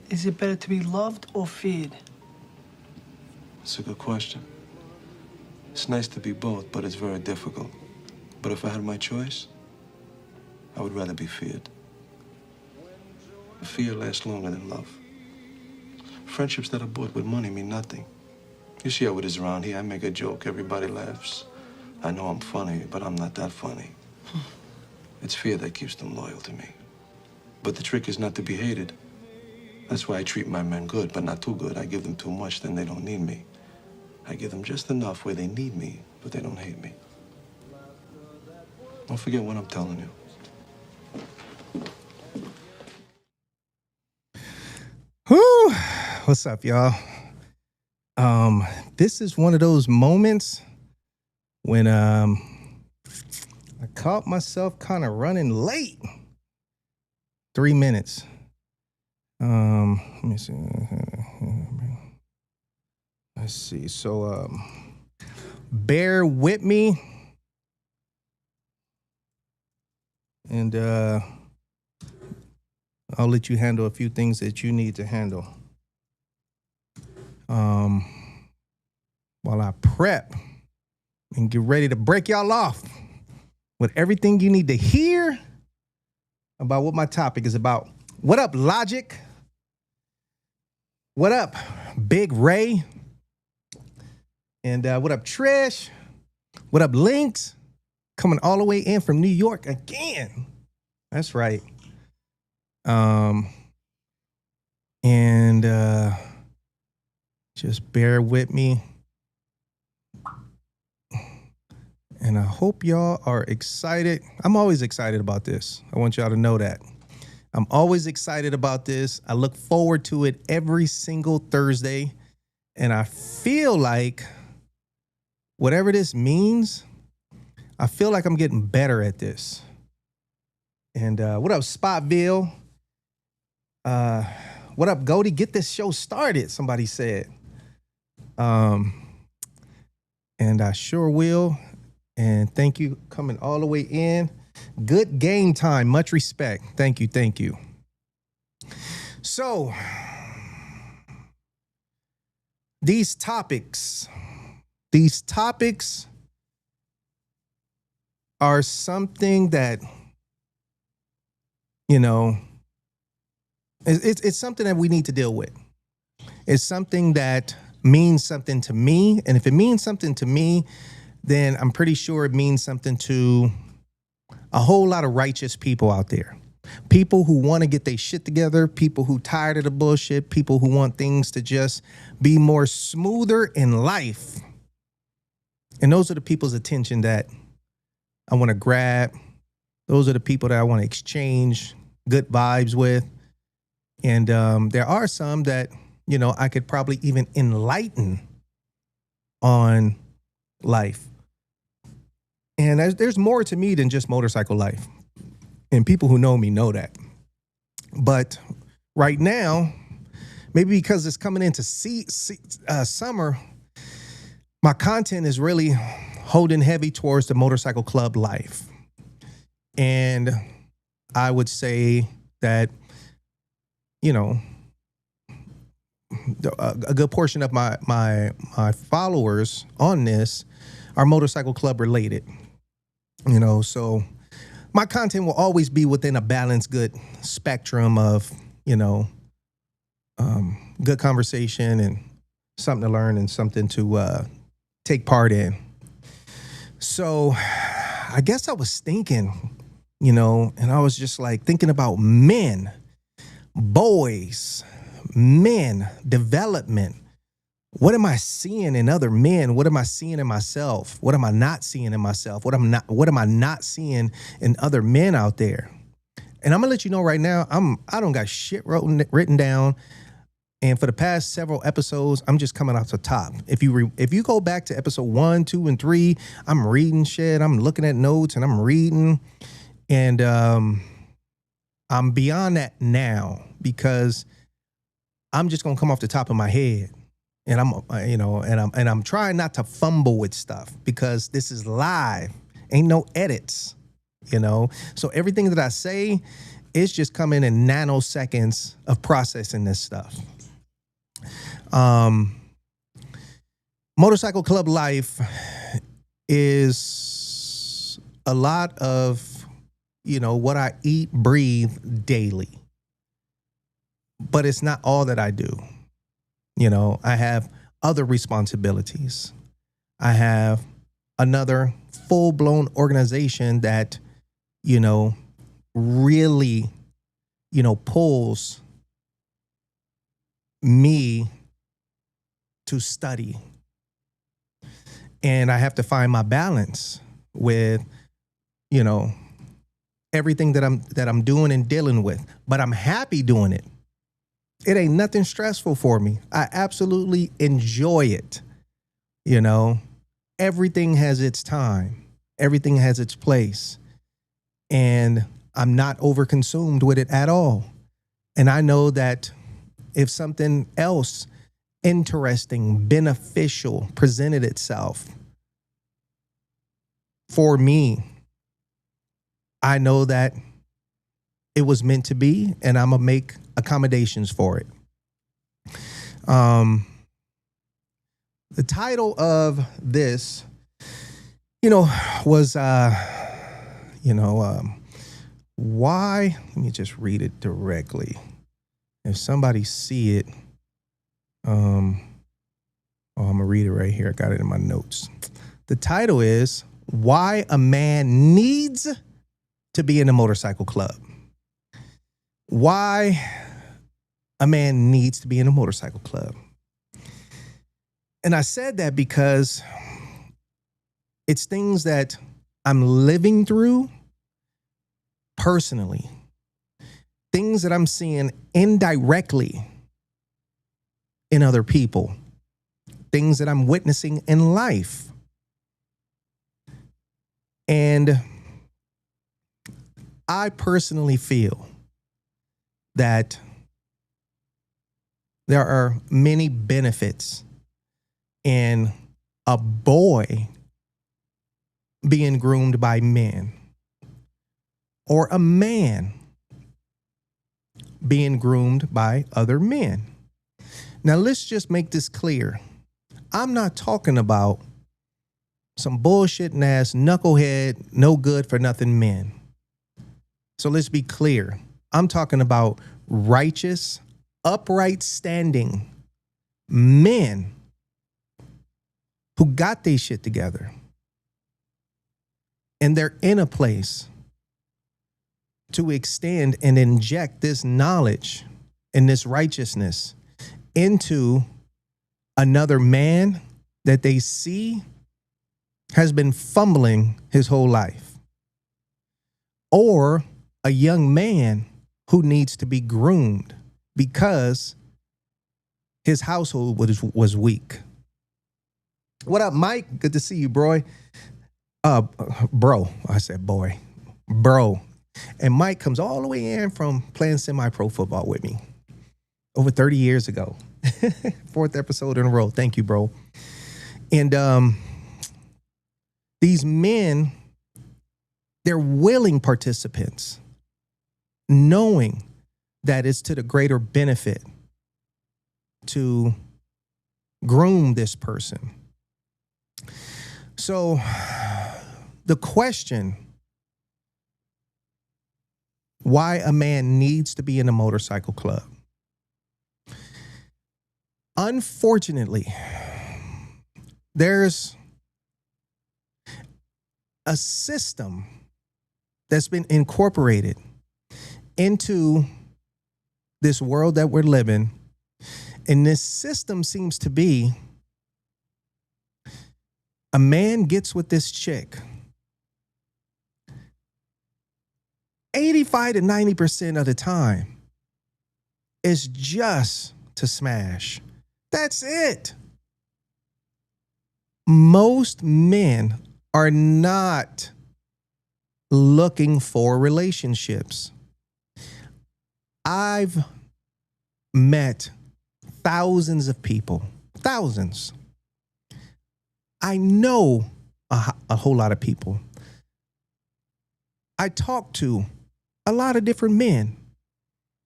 Is it better to be loved or feared? That's a good question. It's nice to be both, but it's very difficult. But if I had my choice, I would rather be feared. Fear lasts longer than love. Friendships that are bought with money mean nothing. You see how it is around here. I make a joke, everybody laughs. I know I'm funny, but I'm not that funny. It's fear that keeps them loyal to me. But the trick is not to be hated. That's why I treat my men good, but not too good. I give them too much, then they don't need me. I give them just enough where they need me, but they don't hate me. Don't forget what I'm telling you. Whew. What's up, y'all? This is one of those moments when I caught myself kind of running late. 3 minutes. Let me see. Let's see. So bear with me. And I'll let you handle a few things that you need to handle. While I prep and get ready to break y'all off with everything you need to hear about what my topic is about. What up, Logic? What up, Big Ray? And what up, Trish? What up, Lynx? Coming all the way in from New York again. That's right. Just bear with me. And I hope y'all are excited. I'm always excited about this. I want y'all to know that. I'm always excited about this. I look forward to it every single Thursday. And I feel like whatever this means, I feel like I'm getting better at this. And what up, Spotville? What up, Goldie? Get this show started, somebody said. And I sure will. And thank you coming all the way in. Good game time. Much respect. Thank you. Thank you. So these topics are something that, you know, it's something that we need to deal with. It's something that means something to me. And if it means something to me, then I'm pretty sure it means something to a whole lot of righteous people out there. People who want to get their shit together, people who tired of the bullshit, people who want things to just be more smoother in life. And those are the people's attention that I want to grab. Those are the people that I want to exchange good vibes with. And there are some that, you know, I could probably even enlighten on life. And there's more to me than just motorcycle life. And people who know me know that. But right now, maybe because it's coming into summer, my content is really holding heavy towards the motorcycle club life. And I would say that, you know, a good portion of my followers on this are motorcycle club related. You know, so my content will always be within a balanced, good spectrum of, you know, good conversation and something to learn and something to take part in. So I guess I was thinking, you know, and I was just like thinking about men, boys, men, development. What am I seeing in other men? What am I seeing in myself? What am I not seeing in myself? What am I not seeing in other men out there? And I'm gonna let you know right now, I don't got shit written down. And for the past several episodes, I'm just coming off the top. If you go back to episode 1, 2, and 3, I'm reading shit. I'm looking at notes and I'm reading. And I'm beyond that now because I'm just gonna come off the top of my head. And I'm trying not to fumble with stuff because this is live. Ain't no edits, you know? So everything that I say it's just coming in nanoseconds of processing this stuff. Motorcycle club life is a lot of, what I eat, breathe daily. But it's not all that I do. I have other responsibilities. I have another full-blown organization that, really, pulls me to study. And I have to find my balance with, everything that I'm doing and dealing with. But I'm happy doing it. It ain't nothing stressful for me. I absolutely enjoy it. Everything has its time. Everything has its place. And I'm not overconsumed with it at all. And I know that if something else interesting, beneficial presented itself for me, I know that it was meant to be, and I'm going to make accommodations for it. The title of this, was, why, let me just read it directly. If somebody see it, I'm going to read it right here. I got it in my notes. The title is Why a Man Needs to Be in a Motorcycle Club. Why a man needs to be in a motorcycle club. And I said that because it's things that I'm living through personally. Things that I'm seeing indirectly in other people. Things that I'm witnessing in life. And I personally feel that there are many benefits in a boy being groomed by men, or a man being groomed by other men. Now, let's just make this clear. I'm not talking about some bullshitting ass, knucklehead, no good for nothing men. So let's be clear. I'm talking about righteous, upright standing men who got their shit together. And they're in a place to extend and inject this knowledge and this righteousness into another man that they see has been fumbling his whole life. Or a young man who needs to be groomed because his household was weak. What up, Mike? Good to see you, bro. Bro. I said boy. Bro. And Mike comes all the way in from playing semi-pro football with me over 30 years ago. 4th episode in a row. Thank you, bro. And these men, they're willing participants, knowing that it's to the greater benefit to groom this person. So the question, why a man needs to be in a motorcycle club. Unfortunately, there's a system that's been incorporated into this world that we're living. And this system seems to be a man gets with this chick. 85 to 90% of the time, it's just to smash. That's it. Most men are not looking for relationships. I've met thousands of people, thousands. I know a whole lot of people. I talk to a lot of different men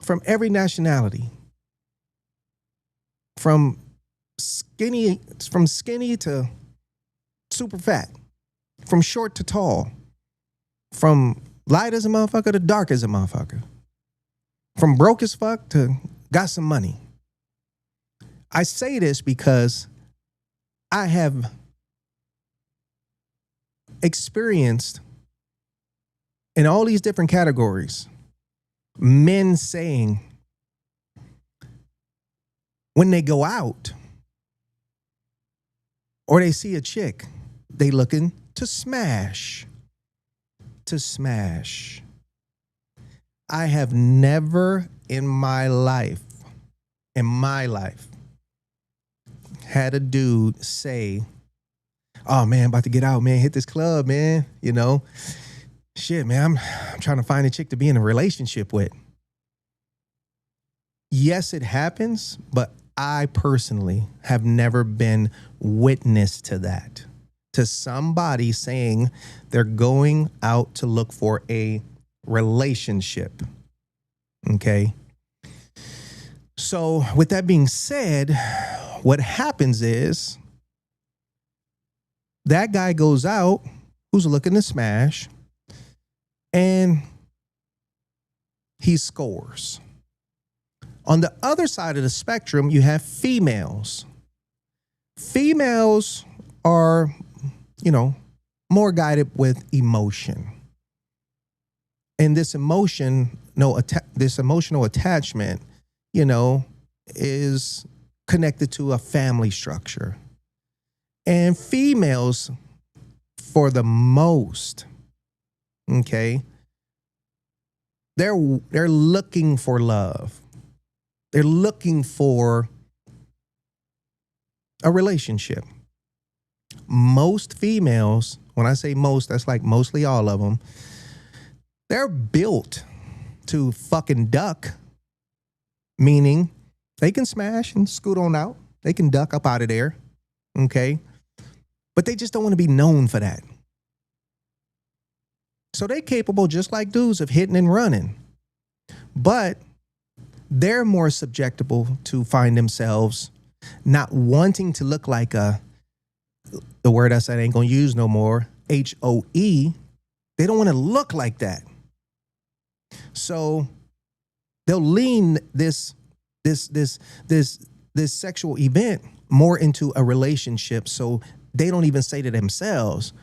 from every nationality, from skinny to super fat, from short to tall, from light as a motherfucker to dark as a motherfucker, from broke as fuck to got some money. I say this because I have experienced in all these different categories men saying when they go out or they see a chick, they looking to smash. To smash. I have never in my life, had a dude say, oh man, about to get out, man, hit this club, man. You know, shit, man, I'm trying to find a chick to be in a relationship with. Yes, it happens, but I personally have never been witness to that. To somebody saying they're going out to look for a relationship. Okay. So with that being said, what happens is that guy goes out who's looking to smash and he scores. On the other side of the spectrum, you have females. Females are, you know, more guided with emotion. And this emotional attachment, you know, is connected to a family structure. And females, for the most, okay, they're looking for love. They're looking for a relationship. Most females, when I say most, that's like mostly all of them, they're built to fucking duck, meaning they can smash and scoot on out. They can duck up out of there, okay? But they just don't want to be known for that. So they're capable, just like dudes, of hitting and running. But they're more susceptible to find themselves not wanting to look like the word I said I ain't gonna use no more, HOE. They don't want to look like that. So they'll lean this sexual event more into a relationship. So they don't even say to themselves,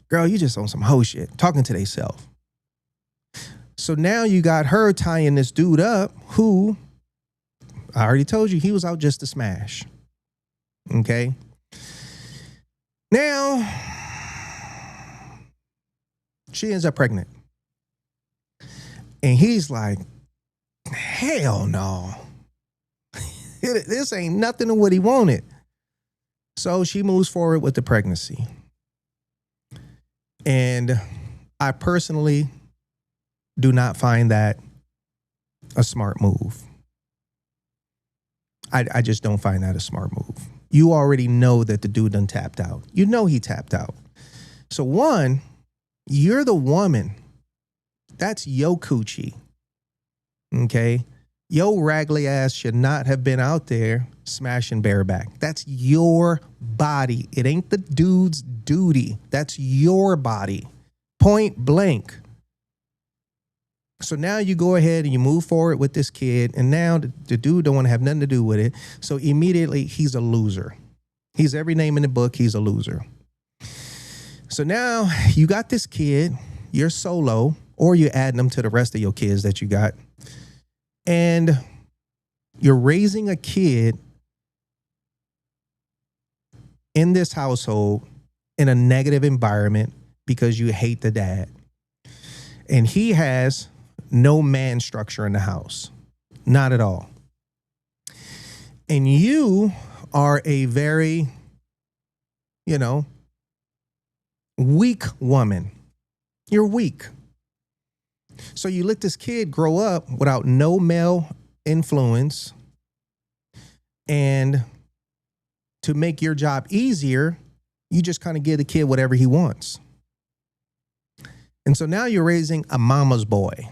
girl, you just on some hoe shit, talking to themselves. So now you got her tying this dude up who, I already told you, he was out just to smash. Okay. Now, she ends up pregnant. And he's like, hell no. This ain't nothing to what he wanted. So she moves forward with the pregnancy. And I personally do not find that a smart move. I just don't find that a smart move. You already know that the dude done tapped out. You know he tapped out. So one, you're the woman. That's yo coochie. Okay? Yo raggly ass should not have been out there smashing bareback. That's your body. It ain't the dude's duty. That's your body. Point blank. So now you go ahead and you move forward with this kid, and now the dude don't want to have nothing to do with it. So immediately he's a loser. He's every name in the book. He's a loser. So now you got this kid, you're solo, or you're adding them to the rest of your kids that you got. And you're raising a kid in this household in a negative environment because you hate the dad. And he has no man structure in the house. Not at all. And you are a very, weak woman. You're weak. So you let this kid grow up without no male influence. And to make your job easier, you just kind of give the kid whatever he wants. And so now you're raising a mama's boy.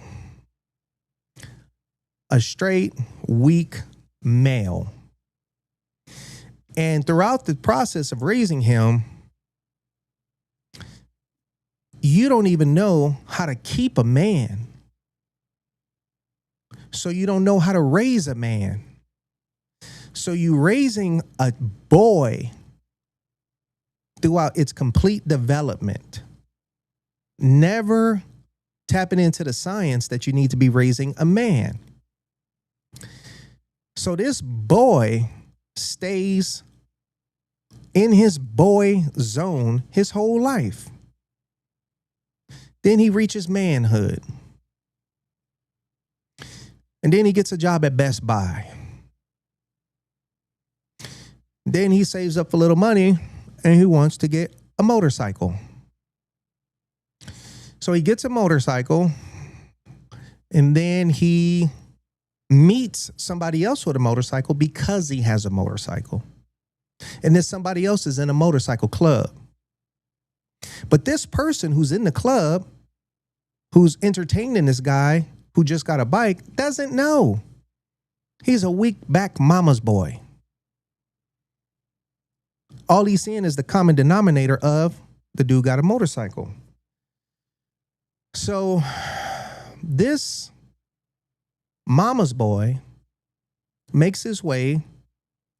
a straight, weak male. And throughout the process of raising him, you don't even know how to keep a man. So you don't know how to raise a man. So you raising a boy throughout its complete development, never tapping into the science that you need to be raising a man. So this boy stays in his boy zone his whole life. Then he reaches manhood. And then he gets a job at Best Buy. Then he saves up a little money and he wants to get a motorcycle. So he gets a motorcycle and then he meets somebody else with a motorcycle because he has a motorcycle. And then somebody else is in a motorcycle club. But this person who's in the club, who's entertaining this guy who just got a bike, doesn't know. He's a weak back mama's boy. All he's seeing is the common denominator of the dude got a motorcycle. So this mama's boy makes his way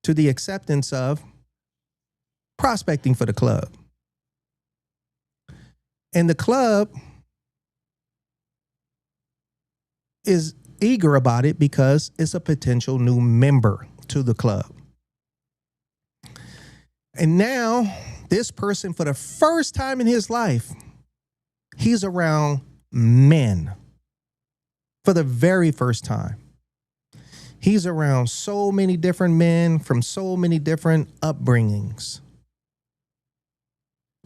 to the acceptance of prospecting for the club. And the club is eager about it because it's a potential new member to the club. And now this person, for the first time in his life, he's around men. For the very first time. He's around so many different men from so many different upbringings.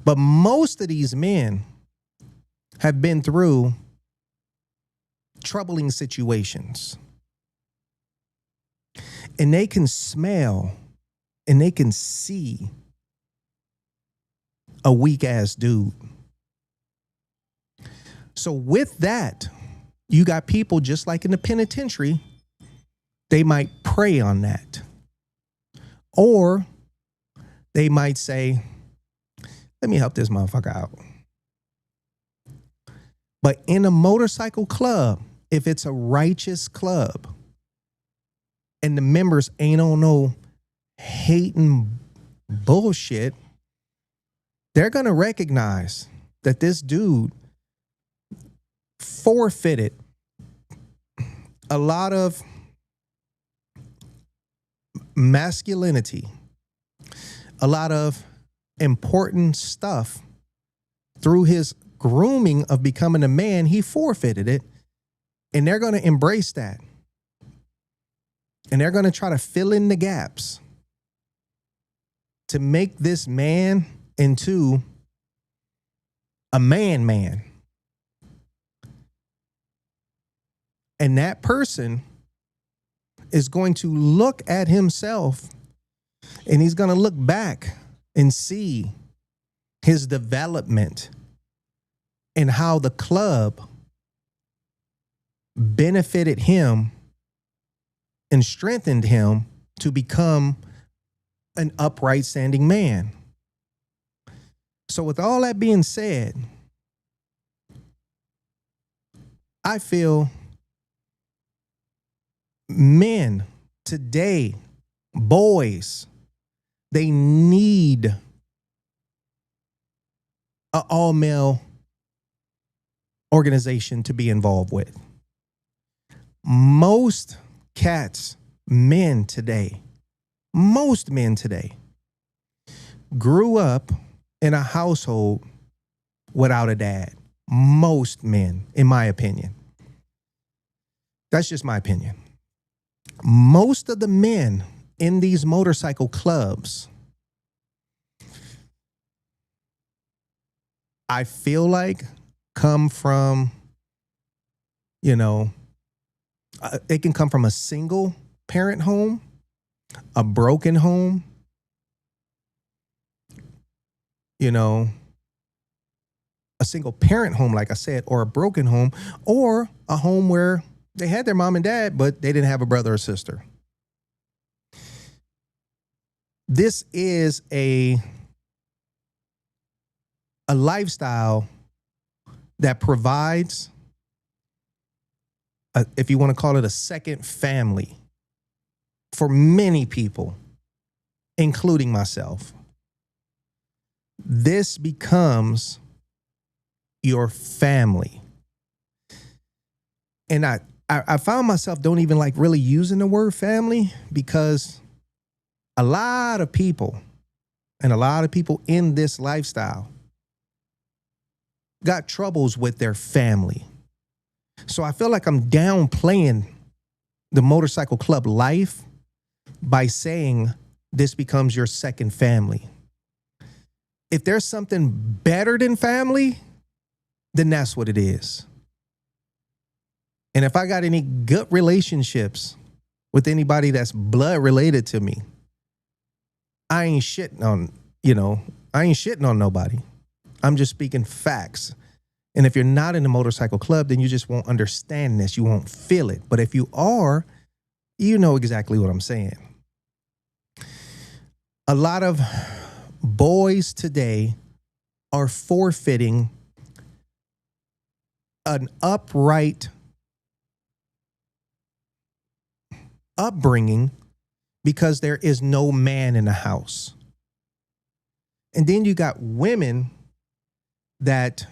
But most of these men have been through troubling situations. And they can smell and they can see a weak ass dude. So with that, you got people just like in the penitentiary, they might prey on that. Or they might say, let me help this motherfucker out. But in a motorcycle club, if it's a righteous club and the members ain't on no hating bullshit, they're going to recognize that this dude forfeited a lot of masculinity, a lot of important stuff through his grooming of becoming a man. He forfeited it, and they're going to embrace that. And they're going to try to fill in the gaps to make this man into a man. And that person is going to look at himself and he's going to look back and see his development and how the club benefited him and strengthened him to become an upright standing man. So with all that being said, I feel men today, boys, they need an all-male organization to be involved with. Most men today grew up in a household without a dad. Most men, in my opinion. That's just my opinion. Most of the men in these motorcycle clubs, I feel like, come from, it can come from a single parent home, a broken home, a single parent home, like I said, or a broken home, or a home where They had their mom and dad, but they didn't have a brother or sister. This is a lifestyle that provides, if you want to call it, a second family for many people, including myself. This becomes your family. And I found myself don't even like really using the word family, because a lot of people in this lifestyle got troubles with their family. So I feel like I'm downplaying the motorcycle club life by saying this becomes your second family. If there's something better than family, then that's what it is. And if I got any good relationships with anybody that's blood related to me, I ain't shitting on nobody. I'm just speaking facts. And if you're not in the motorcycle club, then you just won't understand this. You won't feel it. But if you are, you know exactly what I'm saying. A lot of boys today are forfeiting an upright upbringing because there is no man in the house. And then you got women that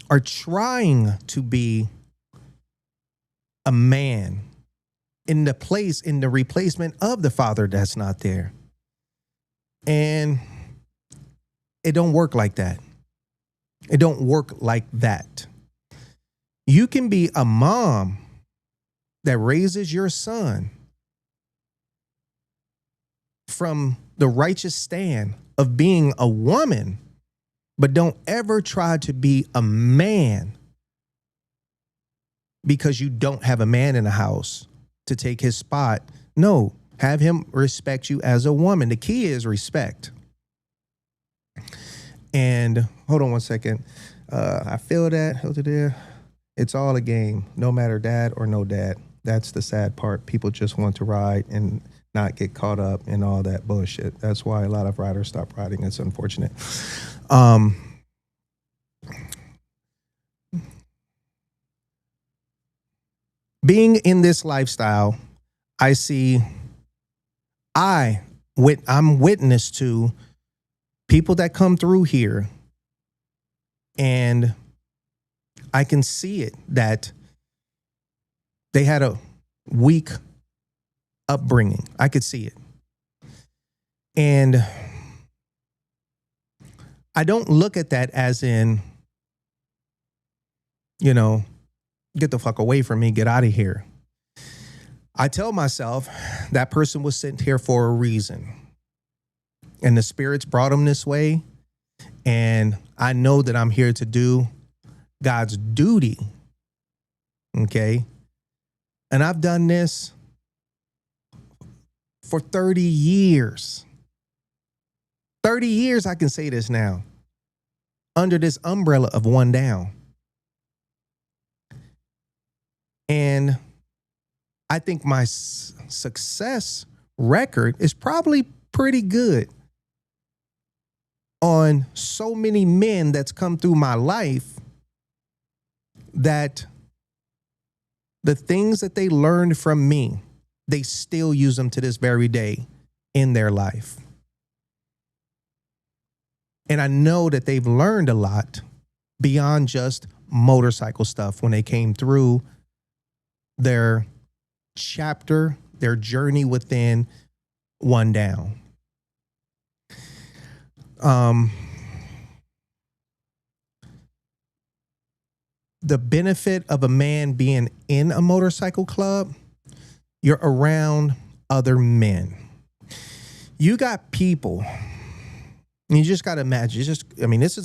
are trying to be a man in the replacement of the father that's not there. And it don't work like that. It don't work like that. You can be a mom that raises your son from the righteous stand of being a woman, but don't ever try to be a man because you don't have a man in the house to take his spot. No, have him respect you as a woman. The key is respect. And hold on one second. I feel that over there. It's all a game, no matter dad or no dad. That's the sad part. People just want to ride and not get caught up in all that bullshit. That's why a lot of riders stop riding. It's unfortunate. Being in this lifestyle, I'm witness to people that come through here, and I can see it that they had a weak upbringing. I could see it. And I don't look at that as in, get the fuck away from me, get out of here. I tell myself that person was sent here for a reason. And the spirits brought him this way. And I know that I'm here to do God's duty. Okay? And I've done this for 30 years. 30 years, I can say this now. Under this umbrella of One Down. And I think my success record is probably pretty good on so many men that's come through my life, that the things that they learned from me, they still use them to this very day in their life. And I know that they've learned a lot beyond just motorcycle stuff when they came through their chapter, their journey within One Down. The benefit of a man being in a motorcycle club, you're around other men. You got people, and you just got to imagine,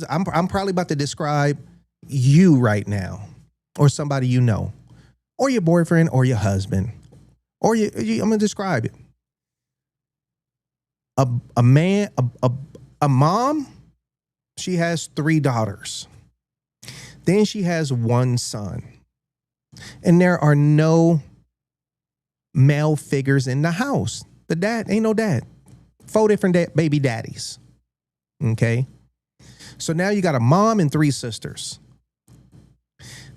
I'm probably about to describe you right now, or somebody you know, or your boyfriend, or your husband, or I'm going to describe it. A mom, she has 3 daughters. Then she has 1 son. and there are no male figures in the house. The dad ain't no dad. 4 different baby daddies. Okay. So now you got a mom and 3 sisters.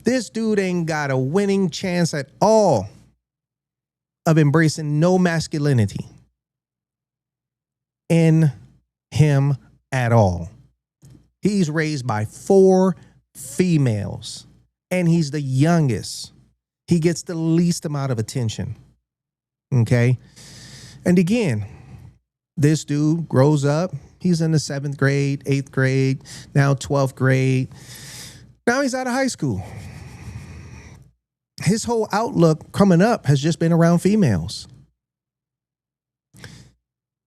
This dude ain't got a winning chance at all of embracing no masculinity in him at all. He's raised by 4 females, and he's the youngest. He gets the least amount of attention. Okay. And again, this dude grows up. He's in the 7th grade, 8th grade, now 12th grade. Now he's out of high school. His whole outlook coming up has just been around females.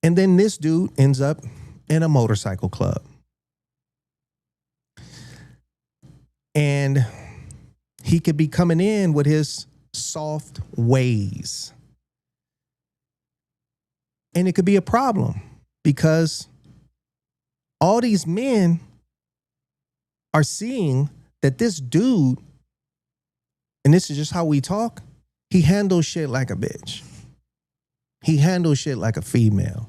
And then this dude ends up in a motorcycle club. And he could be coming in with his soft ways. And it could be a problem because all these men are seeing that this dude, and this is just how we talk, he handles shit like a bitch. He handles shit like a female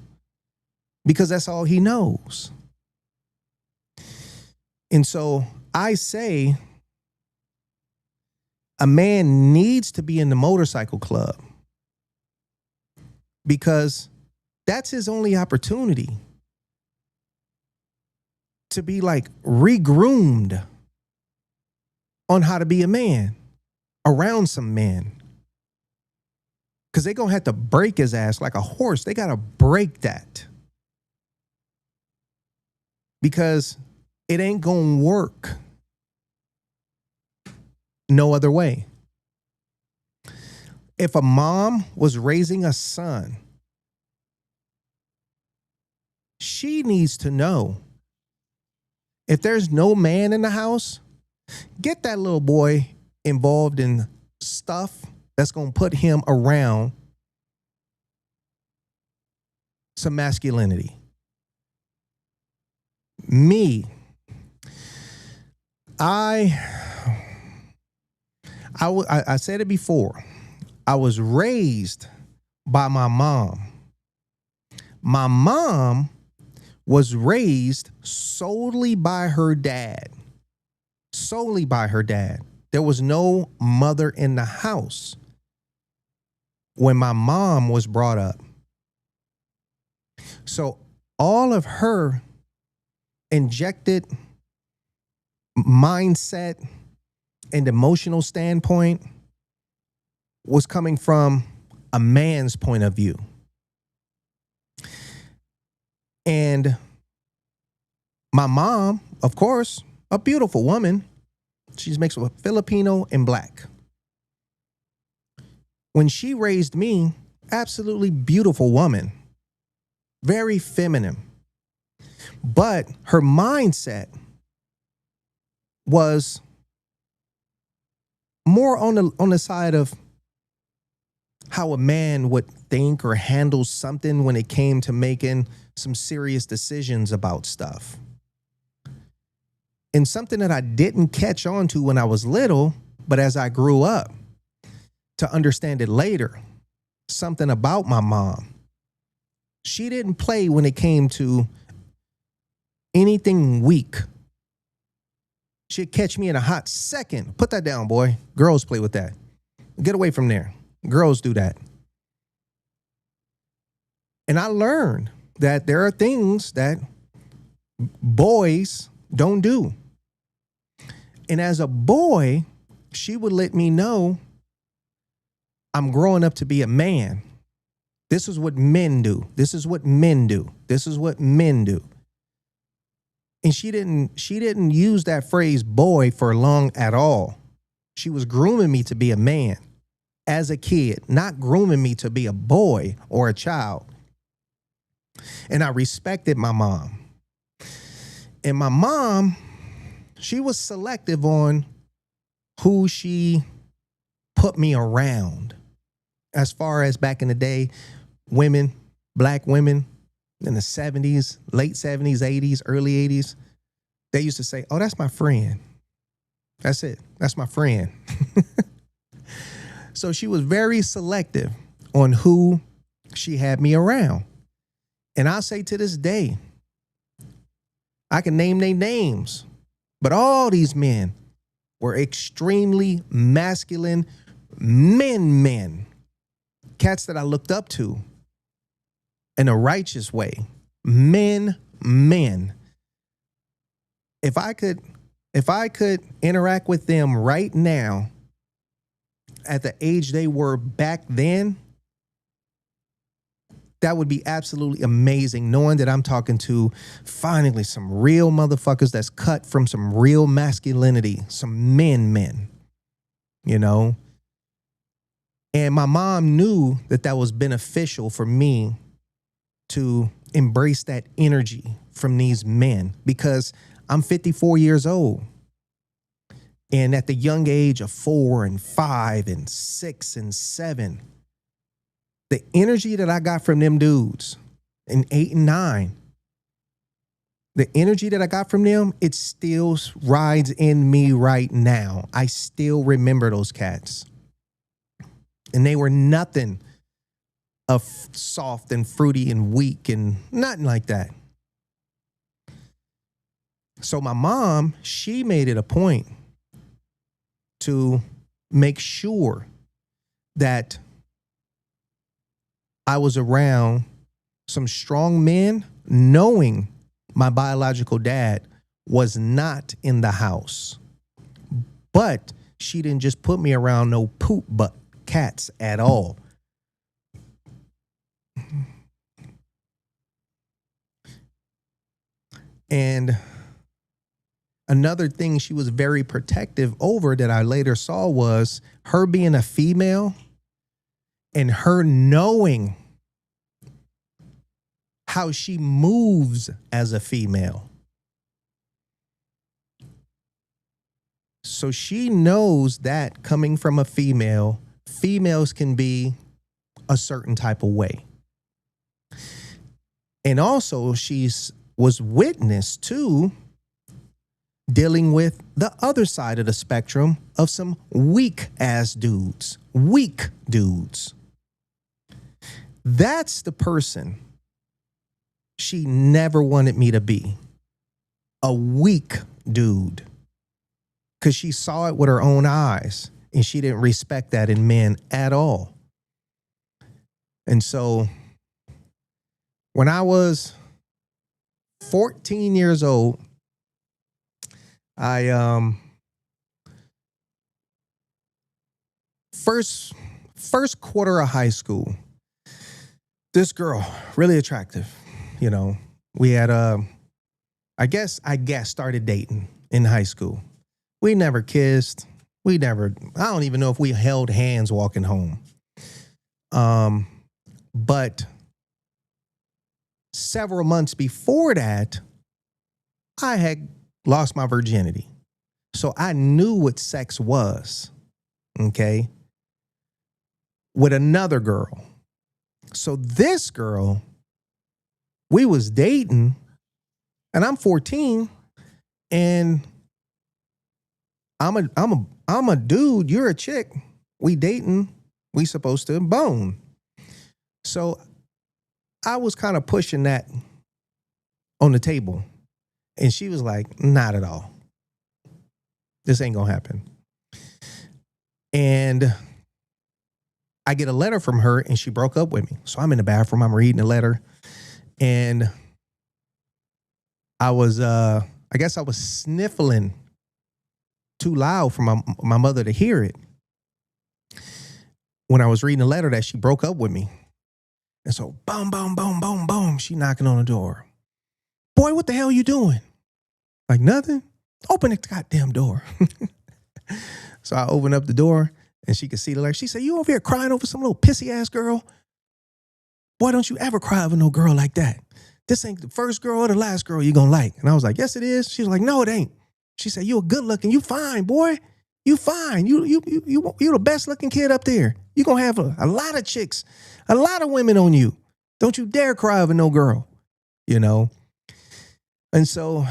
because that's all he knows. And so I say a man needs to be in the motorcycle club because that's his only opportunity to be like re-groomed on how to be a man around some men. Because they're going to have to break his ass like a horse. They got to break that. Because it ain't going to work no other way. If a mom was raising a son, she needs to know if there's no man in the house, get that little boy involved in stuff that's going to put him around some masculinity. Me, I said it before. I was raised by my mom. My mom was raised solely by her dad. Solely by her dad. There was no mother in the house when my mom was brought up. So all of her injected mindset and emotional standpoint was coming from a man's point of view. And my mom, of course, a beautiful woman. She's mixed with Filipino and black. When she raised me, absolutely beautiful woman. Very feminine. But her mindset was more on the side of how a man would think or handle something when it came to making some serious decisions about stuff. And something that I didn't catch on to when I was little, but as I grew up to understand it later, something about my mom. She didn't play when it came to anything weak. She'd catch me in a hot second. Put that down, boy. Girls play with that. Get away from there. Girls do that. And I learned that there are things that boys don't do. And as a boy, she would let me know I'm growing up to be a man. This is what men do. This is what men do. This is what men do. And she didn't use that phrase boy for long at all. She was grooming me to be a man as a kid, not grooming me to be a boy or a child. And I respected my mom. And my mom, she was selective on who she put me around. As far as back in the day, women, black women in the 70s, late 70s, 80s, early 80s, they used to say, oh, that's my friend. That's it. That's my friend. So she was very selective on who she had me around. And I'll say to this day, I can name their names, but all these men were extremely masculine men, cats that I looked up to in a righteous way. Men. If I could interact with them right now at the age they were back then, that would be absolutely amazing, knowing that I'm talking to finally some real motherfuckers that's cut from some real masculinity, some men, you know? And my mom knew that that was beneficial for me to embrace that energy from these men, because I'm 54 years old. And at the young age of 4 and 5 and 6 and 7, the energy that I got from them dudes in 8 and 9, the energy that I got from them, it still rides in me right now. I still remember those cats. And they were nothing of soft and fruity and weak and nothing like that. So my mom, she made it a point to make sure that I was around some strong men, knowing my biological dad was not in the house. But she didn't just put me around no poop butt cats at all. And another thing she was very protective over that I later saw was her being a female and her knowing how she moves as a female. So she knows that coming from a female, females can be a certain type of way. And also was witness to dealing with the other side of the spectrum of some weak dudes. That's the person she never wanted me to be. A weak dude. Because she saw it with her own eyes, and she didn't respect that in men at all. And so when I was 14 years old, I first quarter of high school, this girl, really attractive, you know. We had I guess started dating in high school. We never kissed. I don't even know if we held hands walking home. But several months before that, I had lost my virginity. So I knew what sex was, okay, with another girl. So this girl, we was dating, and I'm 14, and I'm a dude, you're a chick. We dating, we supposed to bone. So I was kind of pushing that on the table. And she was like, not at all. This ain't gonna happen. And I get a letter from her, and she broke up with me. So I'm in the bathroom, I'm reading the letter. And I guess I was sniffling too loud for my mother to hear it when I was reading the letter that she broke up with me. And so boom, boom, boom, boom, boom, she knocking on the door. Boy, what the hell you doing? Like, nothing. Open the goddamn door. So I opened up the door, and she could see the letter. She said, you over here crying over some little pissy ass girl? Boy, don't you ever cry over no girl like that. This ain't the first girl or the last girl you gonna like. And I was like, yes, it is. She was like, no, it ain't. She said, you a good looking, you fine, boy. You fine. You the best looking kid up there. You gonna have a lot of chicks, a lot of women on you. Don't you dare cry over no girl, you know? And so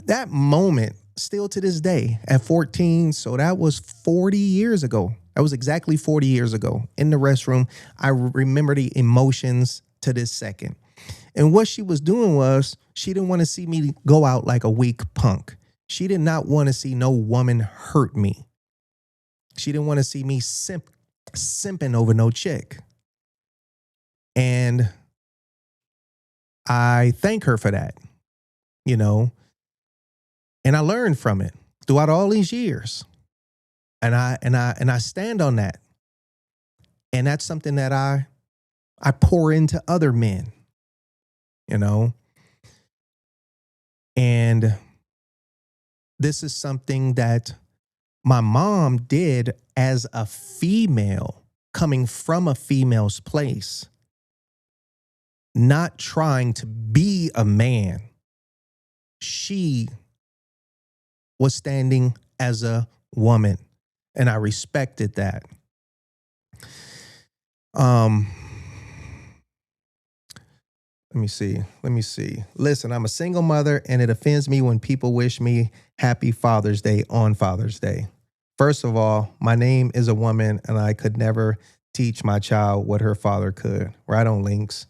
that moment, still to this day, at 14, so that was 40 years ago. That was exactly 40 years ago in the restroom. I remember the emotions to this second. And what she was doing was she didn't want to see me go out like a weak punk. She did not want to see no woman hurt me. She didn't want to see me simping over no chick. And I thank her for that, you know, and I learned from it throughout all these years. And I stand on that. And that's something that I pour into other men, you know. And this is something that my mom did as a female, coming from a female's place, not trying to be a man. She was standing as a woman, and I respected that. Let me see. Listen, I'm a single mother, and it offends me when people wish me happy Father's Day on Father's Day. First of all, my name is a woman, and I could never teach my child what her father could. Right on, Links.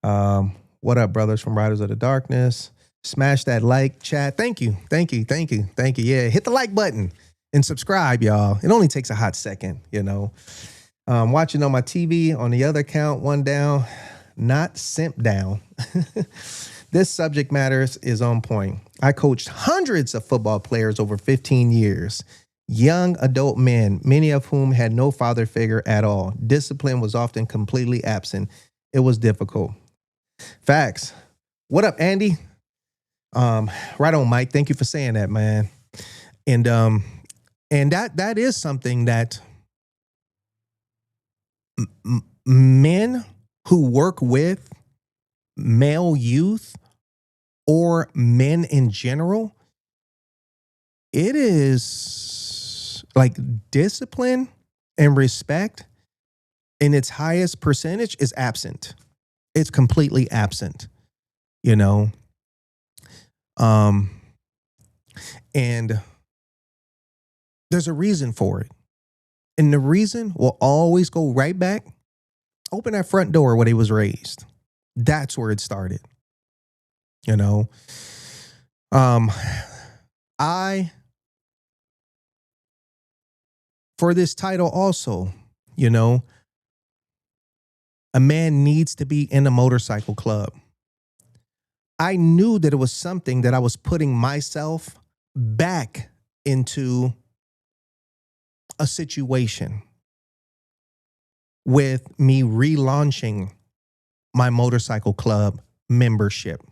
What up, brothers from Riders of the Darkness? Smash that like, chat. Thank you. Yeah, hit the like button and subscribe, y'all. It only takes a hot second, you know. Watching on my TV on the other account, one down. Not simp down. This subject matters is on point. I coached hundreds of football players over 15 years. Young adult men, many of whom had no father figure at all. Discipline was often completely absent. It was difficult. Facts. What up, Andy? Right on, Mike. Thank you for saying that, man. And that is something that men who work with male youth or men in general, it is like discipline and respect in its highest percentage is absent. It's completely absent, you know? And there's a reason for it. And the reason will always go right back. Open that front door where they was raised. That's where it started. You know, for this title also, you know, a man needs to be in a motorcycle club. I knew that it was something that I was putting myself back into a situation with me relaunching my motorcycle club membership.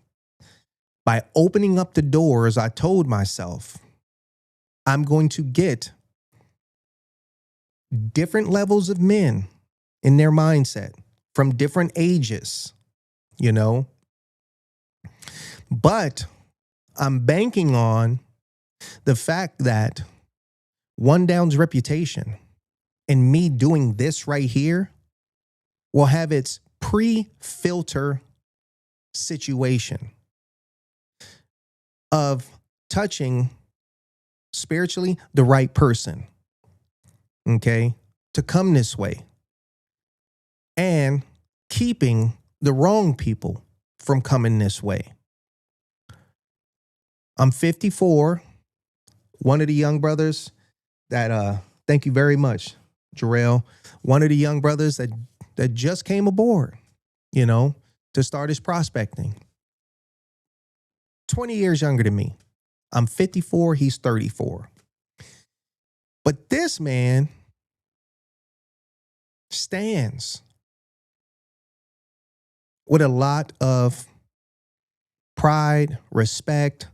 By opening up the doors, I told myself, I'm going to get different levels of men in their mindset from different ages, you know. But I'm banking on the fact that One Down's reputation and me doing this right here will have its pre-filter situation of touching spiritually the right person, okay, to come this way, and keeping the wrong people from coming this way. I'm 54. One of the young brothers that, thank you very much, Jarrell. One of the young brothers that just came aboard, you know, to start his prospecting. 20 years younger than me. I'm 54, he's 34. But this man stands with a lot of pride, respect,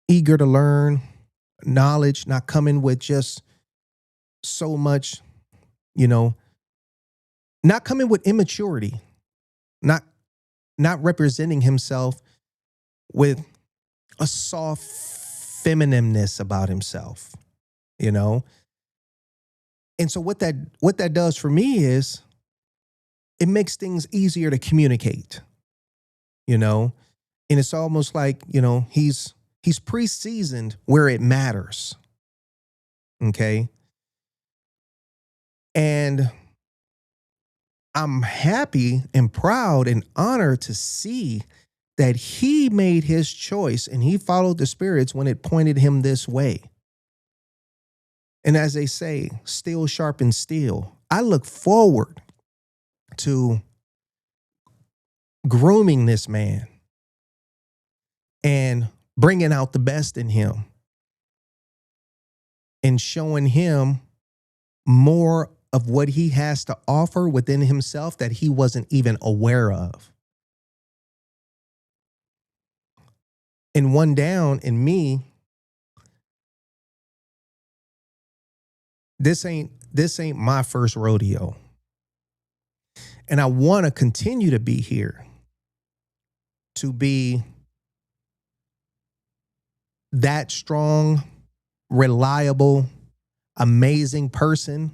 eager to learn, knowledge, not coming with just so much, you know, not coming with immaturity, not representing himself with a soft feminineness about himself, you know? And so what that does for me is it makes things easier to communicate, you know? And it's almost like, you know, he's pre-seasoned where it matters. Okay? And I'm happy and proud and honored to see that he made his choice and he followed the spirits when it pointed him this way. And as they say, steel sharpens steel. I look forward to grooming this man and bringing out the best in him and showing him more of what he has to offer within himself that he wasn't even aware of. And one down in me, this ain't my first rodeo. And I want to continue to be here, to be that strong, reliable, amazing person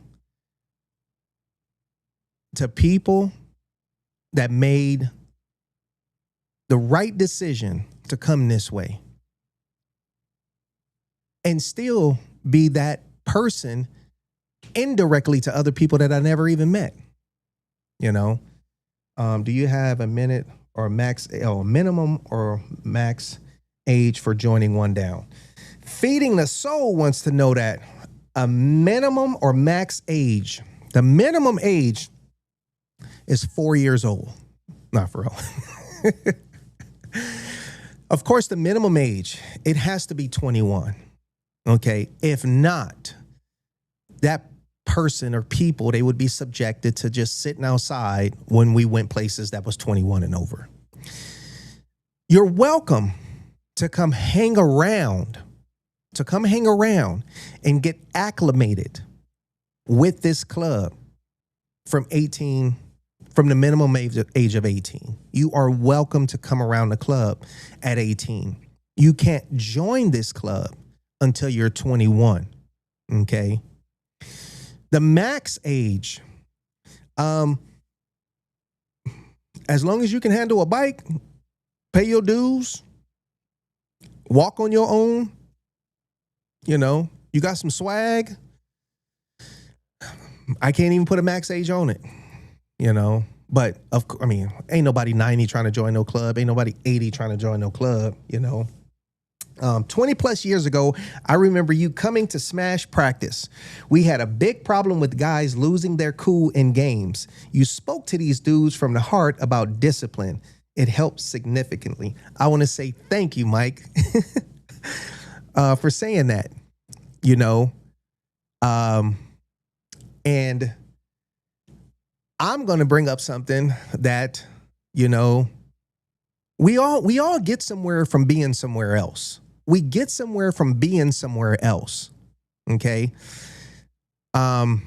to people that made the right decision to come this way, and still be that person indirectly to other people that I never even met. You know, do you have a minute or minimum or max age for joining One Down? Feeding the Soul wants to know that a minimum or max age. The minimum age is 4 years old. Not for real. Of course, the minimum age, it has to be 21. Okay. If not, that person or people, they would be subjected to just sitting outside when we went places that was 21 and over. You're welcome to come hang around, and get acclimated with this club from the minimum age of 18. You are welcome to come around the club at 18. You can't join this club until you're 21. Okay. The max age, as long as you can handle a bike, pay your dues, walk on your own, you know, you got some swag. I can't even put a max age on it, you know. But ain't nobody 90 trying to join no club. Ain't nobody 80 trying to join no club, you know. 20 plus years ago, I remember you coming to Smash practice. We had a big problem with guys losing their cool in games. You spoke to these dudes from the heart about discipline. It helped significantly. I want to say thank you, Mike, for saying that, you know. And I'm going to bring up something that, you know, we all get somewhere from being somewhere else. We get somewhere from being somewhere else. Okay. I'm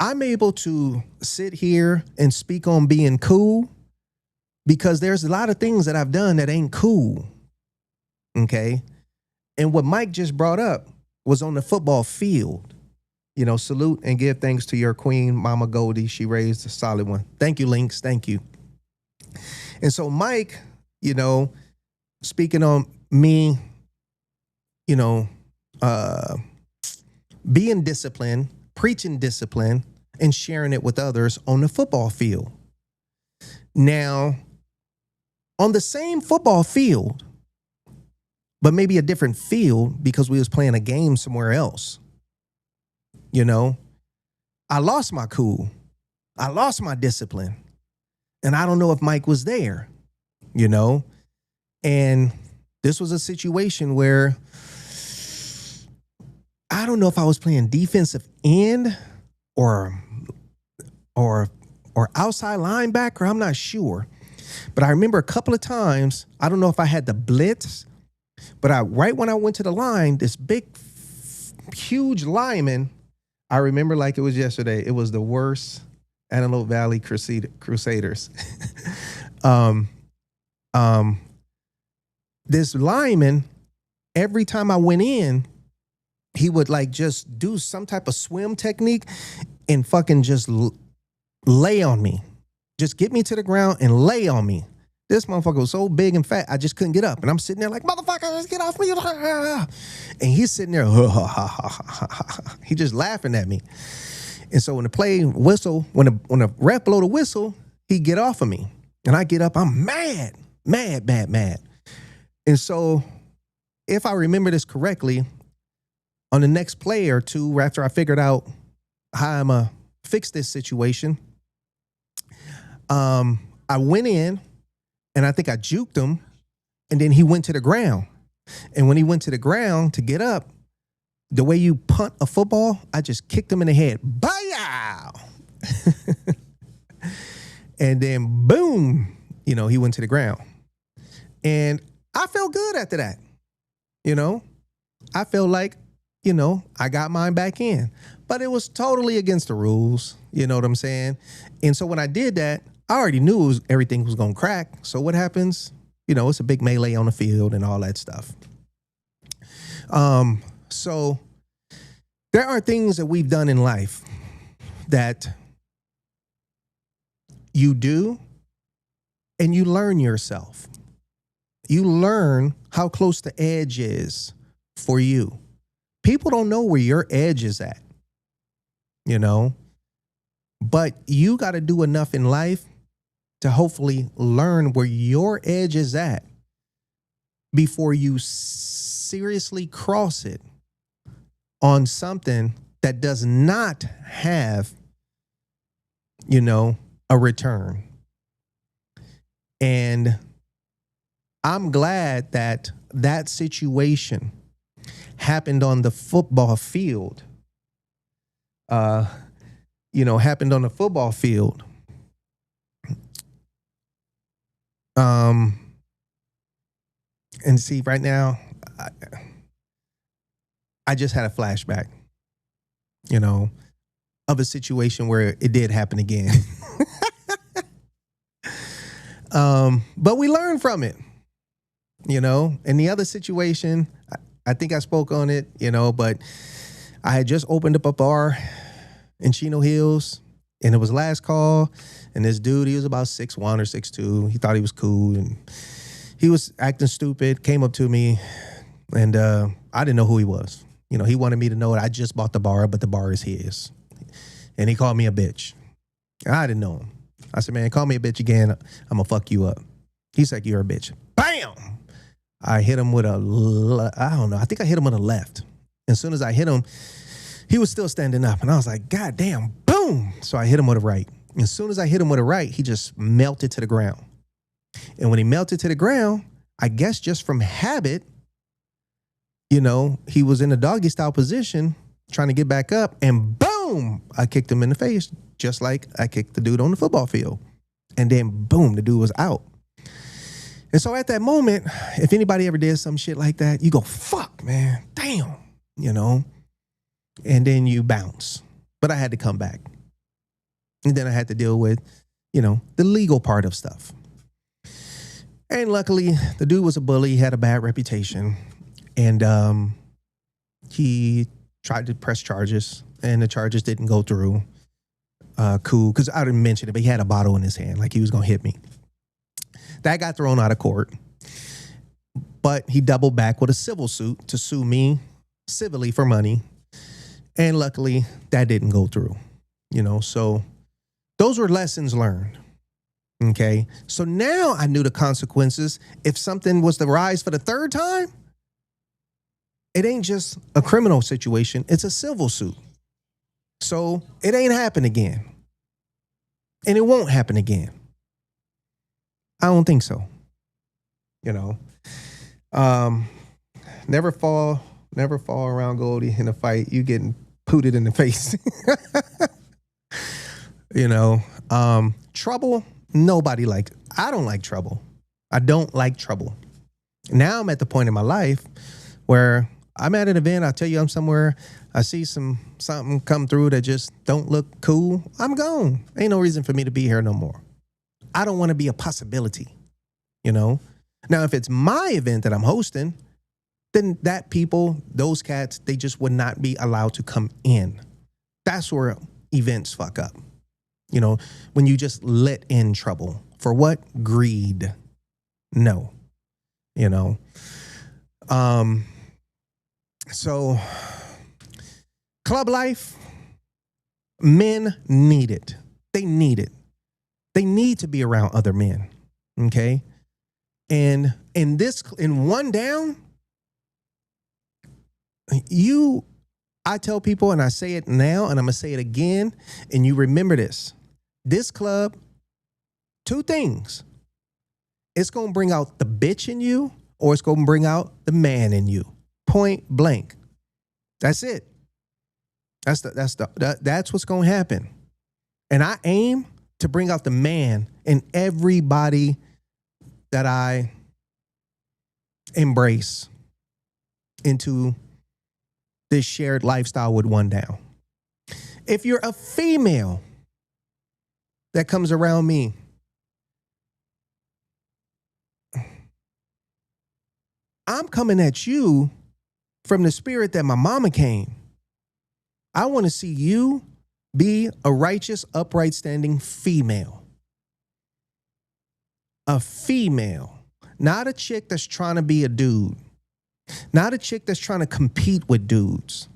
able to sit here and speak on being cool because there's a lot of things that I've done that ain't cool. Okay. And what Mike just brought up was on the football field. You know, salute and give thanks to your queen, Mama Goldie. She raised a solid one. Thank you, Lynx. Thank you. And so Mike, you know, speaking on me, you know, being disciplined, preaching discipline, and sharing it with others on the football field. Now, on the same football field, but maybe a different field because we was playing a game somewhere else. You know, I lost my cool. I lost my discipline. And I don't know if Mike was there, you know. And this was a situation where I don't know if I was playing defensive end or outside linebacker. I'm not sure. But I remember a couple of times, I don't know if I had the blitz, but right when I went to the line, this big, huge lineman, I remember like it was yesterday. It was the worst Antelope Valley Crusaders. This lineman, every time I went in, he would like just do some type of swim technique and fucking just lay on me. Just get me to the ground and lay on me. This motherfucker was so big and fat, I just couldn't get up. And I'm sitting there like, motherfucker, just get off me. And he's sitting there, he just laughing at me. And so when the ref blow the whistle, he get off of me. And I get up, I'm mad. And so if I remember this correctly, on the next play or two, after I figured out how I'm going to fix this situation, I went in and I think I juked him, and then he went to the ground. And when he went to the ground to get up, the way you punt a football, I just kicked him in the head. Bye-yow! And then boom, he went to the ground. And I felt good after that. I felt like, I got mine back in. But it was totally against the rules. You know what I'm saying? And so when I did that, I already knew everything was going to crack. So what happens? It's a big melee on the field and all that stuff. So there are things that we've done in life that you do and you learn yourself. You learn how close the edge is for you. People don't know where your edge is at, but you got to do enough in life to hopefully learn where your edge is at before you seriously cross it on something that does not have, a return. And I'm glad that that situation happened on the football field. Happened on the football field. And see, right now, I just had a flashback, of a situation where it did happen again. But we learned from it, In the other situation, I think I spoke on it, but I had just opened up a bar in Chino Hills, and it was last call. And this dude, he was about 6'1" or 6'2". He thought he was cool, and he was acting stupid, came up to me, and I didn't know who he was. He wanted me to know that I just bought the bar, but the bar is his. And he called me a bitch. I didn't know him. I said, man, call me a bitch again, I'm going to fuck you up. He's like, you're a bitch. Bam! I hit him with I think I hit him on the left. As soon as I hit him, he was still standing up. And I was like, God damn, boom! So I hit him with a right. As soon as I hit him with a right, he just melted to the ground. And when he melted to the ground, I guess just from habit, he was in a doggy style position trying to get back up, and boom, I kicked him in the face, just like I kicked the dude on the football field. And then boom, the dude was out. And so at that moment, if anybody ever did some shit like that, you go, fuck, man, damn, and then you bounce. But I had to come back. And then I had to deal with, the legal part of stuff. And luckily, the dude was a bully. He had a bad reputation. And he tried to press charges, and the charges didn't go through. Cool, because I didn't mention it, but he had a bottle in his hand, like he was going to hit me. That got thrown out of court. But he doubled back with a civil suit to sue me civilly for money. And luckily, that didn't go through. So those were lessons learned. Okay. So now I knew the consequences. If something was to rise for the third time, it ain't just a criminal situation. It's a civil suit. So it ain't happen again. And it won't happen again. I don't think so. Never fall around Goldie in a fight. You getting pooted in the face. Trouble. Nobody likes. I don't like trouble. I don't like trouble. Now I'm at the point in my life where I'm at an event. I tell you I'm somewhere. I see something come through that just don't look cool. I'm gone. Ain't no reason for me to be here no more. I don't want to be a possibility. Now, if it's my event that I'm hosting, then those cats, they just would not be allowed to come in. That's where events fuck up. When you just let in trouble. For what? Greed. No, you know. Um, so club life, men need it. They need it. They need to be around other men. Okay. And in one down, I tell people, and I say it now, and I'm gonna say it again, and you remember this. This club, two things. It's gonna bring out the bitch in you, or it's gonna bring out the man in you. Point blank. That's it. That's what's gonna happen. And I aim to bring out the man in everybody that I embrace into this shared lifestyle with one down. If you're a female that comes around me, I'm coming at you from the spirit that my mama came. I want to see you be a righteous, upright, standing female. A female, not a chick that's trying to be a dude, not a chick that's trying to compete with dudes,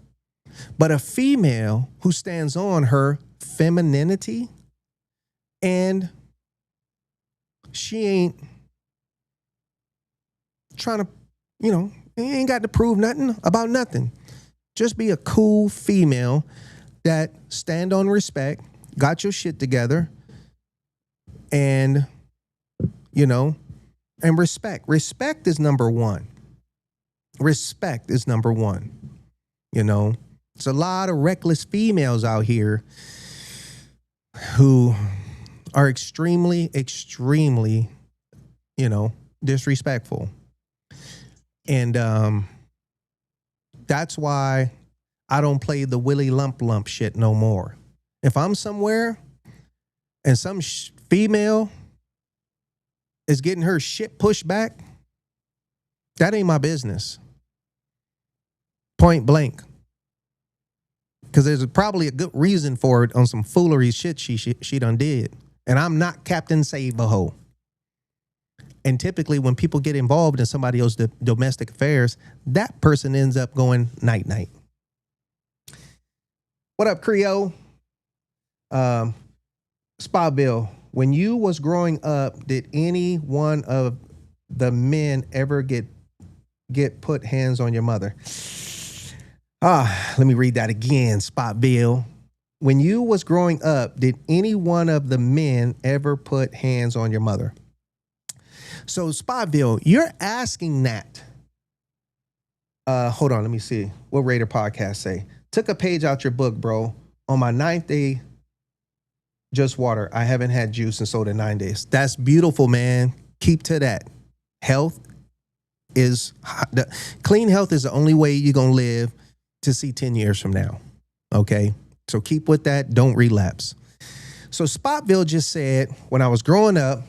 but a female who stands on her femininity, and she ain't trying to, ain't got to prove nothing about nothing. Just be a cool female that stand on respect, got your shit together, and, and respect. Respect is number one. Respect is number one. It's a lot of reckless females out here who are extremely, extremely, disrespectful. And that's why I don't play the willy lump shit no more. If I'm somewhere and some female is getting her shit pushed back, that ain't my business. Point blank. Because there's probably a good reason for it on some foolery shit she done did. And I'm not Captain Save-A-Ho. And typically when people get involved in somebody else's domestic affairs, that person ends up going night-night. What up, Creole? Spaville, when you was growing up, did any one of the men ever get put hands on your mother? Let me read that again, Spotville. When you was growing up, did any one of the men ever put hands on your mother? So, Spotville, you're asking that. Hold on, let me see. What Raider podcast say? Took a page out your book, bro. On my 9th day, just water. I haven't had juice in soda in 9 days. That's beautiful, man. Keep to that. Clean health is the only way you're going to live to see 10 years from now. Okay? So keep with that. Don't relapse. So Spotville just said, when I was growing up,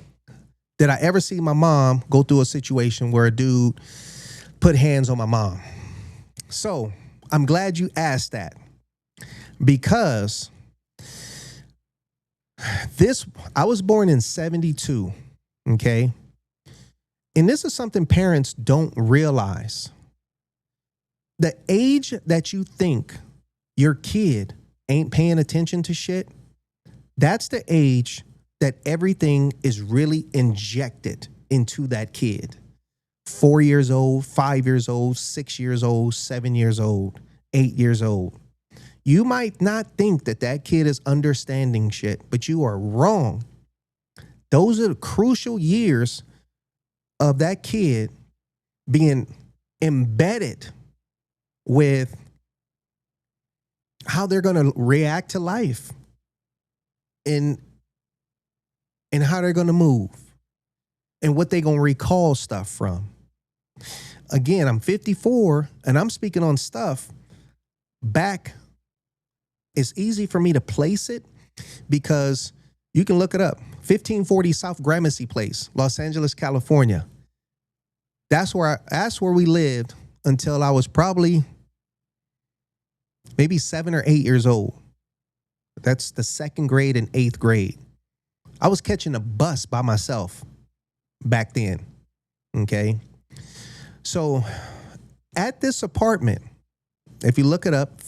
did I ever see my mom go through a situation where a dude put hands on my mom? So I'm glad you asked that, because I was born in 72. Okay. And this is something parents don't realize. The age that you think your kid ain't paying attention to shit, that's the age that everything is really injected into that kid. 4 years old, 5 years old, 6 years old, 7 years old, 8 years old. You might not think that kid is understanding shit, but you are wrong. Those are the crucial years of that kid being embedded with how they're going to react to life and how they're going to move and what they're going to recall stuff from. Again, I'm 54 and I'm speaking on stuff back. It's easy for me to place it because you can look it up. 1540 South Gramercy Place, Los Angeles, California. That's where we lived until I was probably maybe 7 or 8 years old. That's the 2nd grade and 8th grade. I was catching a bus by myself back then. Okay. So at this apartment, if you look it up,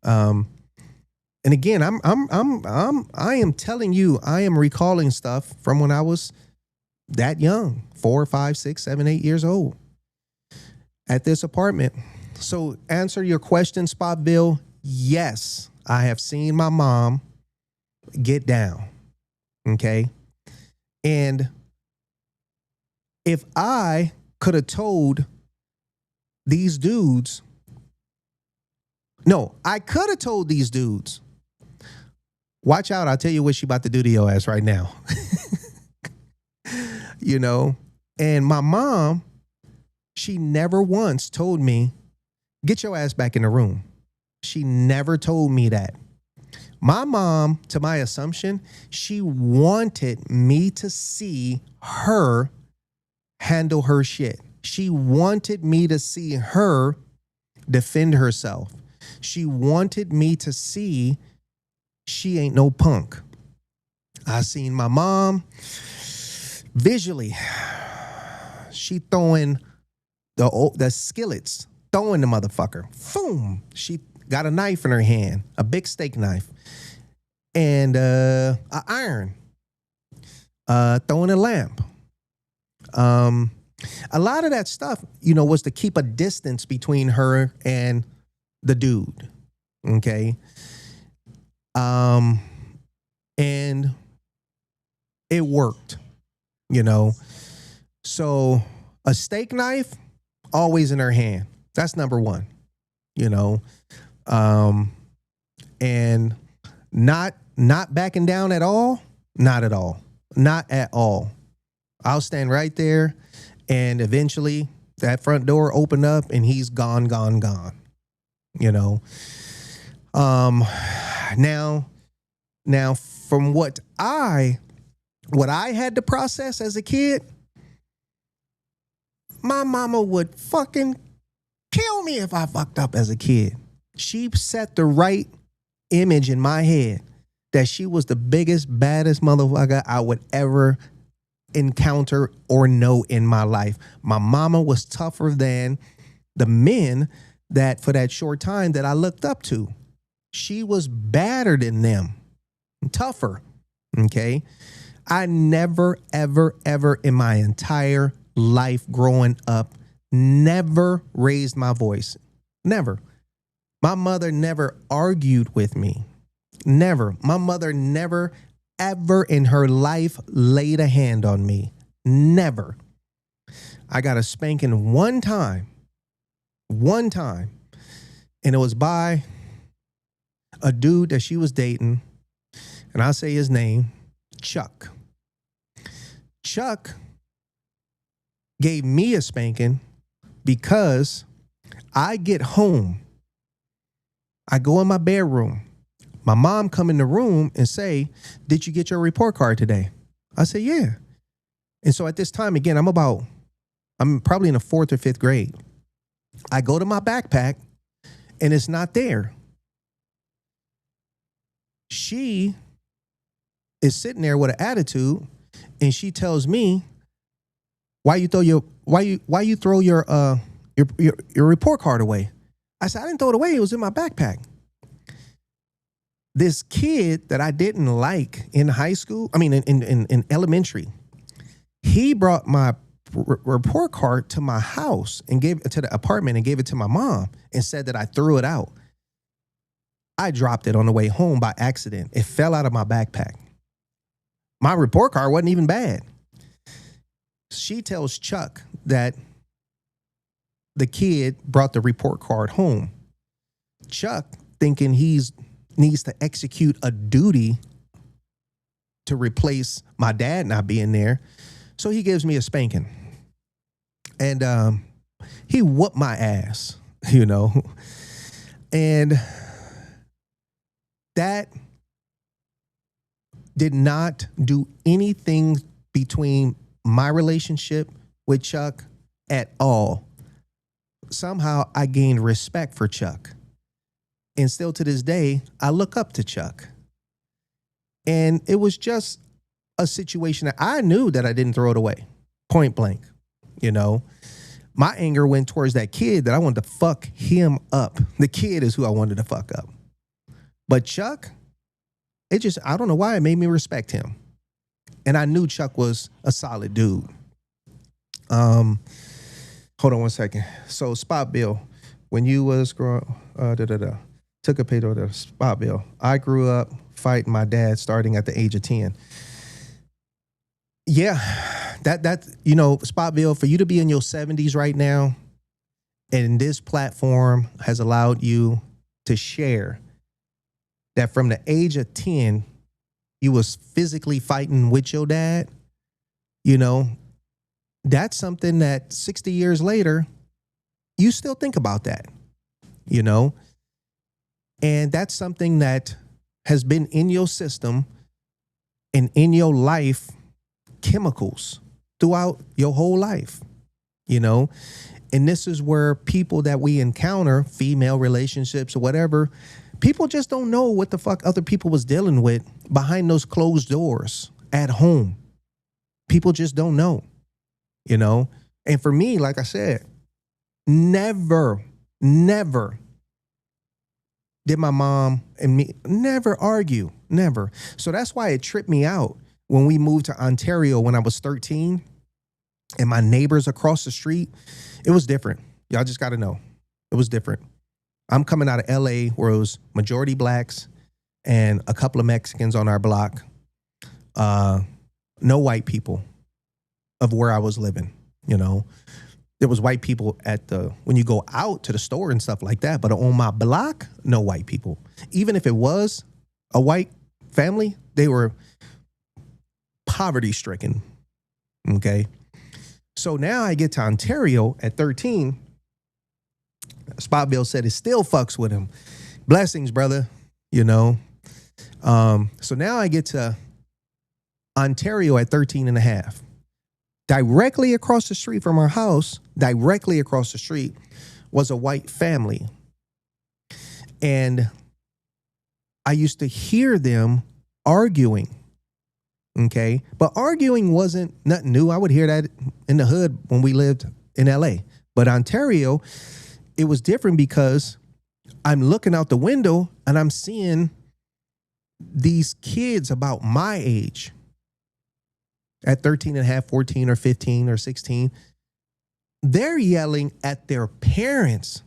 and again, I am telling you, I am recalling stuff from when I was that young, 4, 5, 6, 7, 8 years old at this apartment. So answer your question, Spotville. Yes, I have seen my mom get down. Okay. And if I could have told these dudes, no, I could have told these dudes, watch out, I'll tell you what she about to do to your ass right now. You know, and my mom, she never once told me, get your ass back in the room. She never told me that. My mom, to my assumption, she wanted me to see her handle her shit. She wanted me to see her defend herself. She wanted me to see she ain't no punk. I seen my mom visually. She throwing the skillets, throwing the motherfucker. Boom. She got a knife in her hand, a big steak knife, and an iron, throwing a lamp. A lot of that stuff, you know, was to keep a distance between her and the dude. Okay. And it worked, you know. So a steak knife, always in her hand. That's number one, you know. And not backing down at all. Not at all. Not at all. I'll stand right there, and eventually that front door opened up and he's gone. You know. Now from what I had to process as a kid, my mama would fucking kill me if I fucked up as a kid. She set the right image in my head that she was the biggest, baddest motherfucker I would ever encounter or know in my life. My mama was tougher than the men that for that short time that I looked up to. She was badder than them, tougher. Okay. I never, ever, ever in my entire life growing up, never raised my voice. Never. My mother never argued with me. Never. My mother never, ever in her life laid a hand on me. Never. I got a spanking one time, and it was by a dude that she was dating, and I'll say his name, Chuck. Chuck gave me a spanking because I get home. I go in my bedroom. My mom come in the room and say, did you get your report card today? I say, yeah. And so at this time, again, I'm probably in the 4th or 5th grade. I go to my backpack and it's not there. She is sitting there with an attitude, and she tells me, why you throw your report card away? I said, I didn't throw it away. It was in my backpack. This kid that I didn't like in high school, in elementary, he brought my report card to my house and gave it to the apartment and gave it to my mom and said that I threw it out. I dropped it on the way home by accident. It fell out of my backpack. My report card wasn't even bad. She tells Chuck that the kid brought the report card home. Chuck, thinking needs to execute a duty to replace my dad not being there, so he gives me a spanking. And he whooped my ass, you know. And that did not do anything between my relationship with Chuck at all. Somehow I gained respect for Chuck. And still to this day, I look up to Chuck. And it was just a situation that I knew that I didn't throw it away, point blank. you know. My anger went towards that kid that I wanted to fuck him up. The kid is who I wanted to fuck up. But Chuck, I don't know why it made me respect him. And I knew Chuck was a solid dude. Hold on one second. So Spot Bill, when you was growing, took a pay to the Spot Bill. I grew up fighting my dad starting at the age of 10. Yeah, that you know, Spotville, for you to be in your 70s right now, and this platform has allowed you to share that from the age of 10, you was physically fighting with your dad, you know, that's something that 60 years later, you still think about that, you know, and that's something that has been in your system and in your life, chemicals throughout your whole life, you know, and this is where people that we encounter, female relationships or whatever, people just don't know what the fuck other people was dealing with behind those closed doors at home. People just don't know, you know, and for me, like I said, never did my mom and me never argue, never. So that's why it tripped me out when we moved to Ontario when I was 13 and my neighbors across the street, it was different. Y'all just got to know. It was different. I'm coming out of LA where it was majority blacks and a couple of Mexicans on our block. No white people of where I was living, you know. There was white people when you go out to the store and stuff like that, but on my block, no white people. Even if it was a white family, they were poverty stricken. Okay. So now I get to Ontario at 13. Spotville said it still fucks with him. Blessings, brother. You know. So now I get to Ontario at 13 and a half. Directly across the street from our house, directly across the street, was a white family. And I used to hear them arguing. Okay. But arguing wasn't nothing new. I would hear that in the hood when we lived in LA. But Ontario, it was different because I'm looking out the window and I'm seeing these kids about my age at 13 and a half, 14 or 15 or 16. They're yelling at their parents.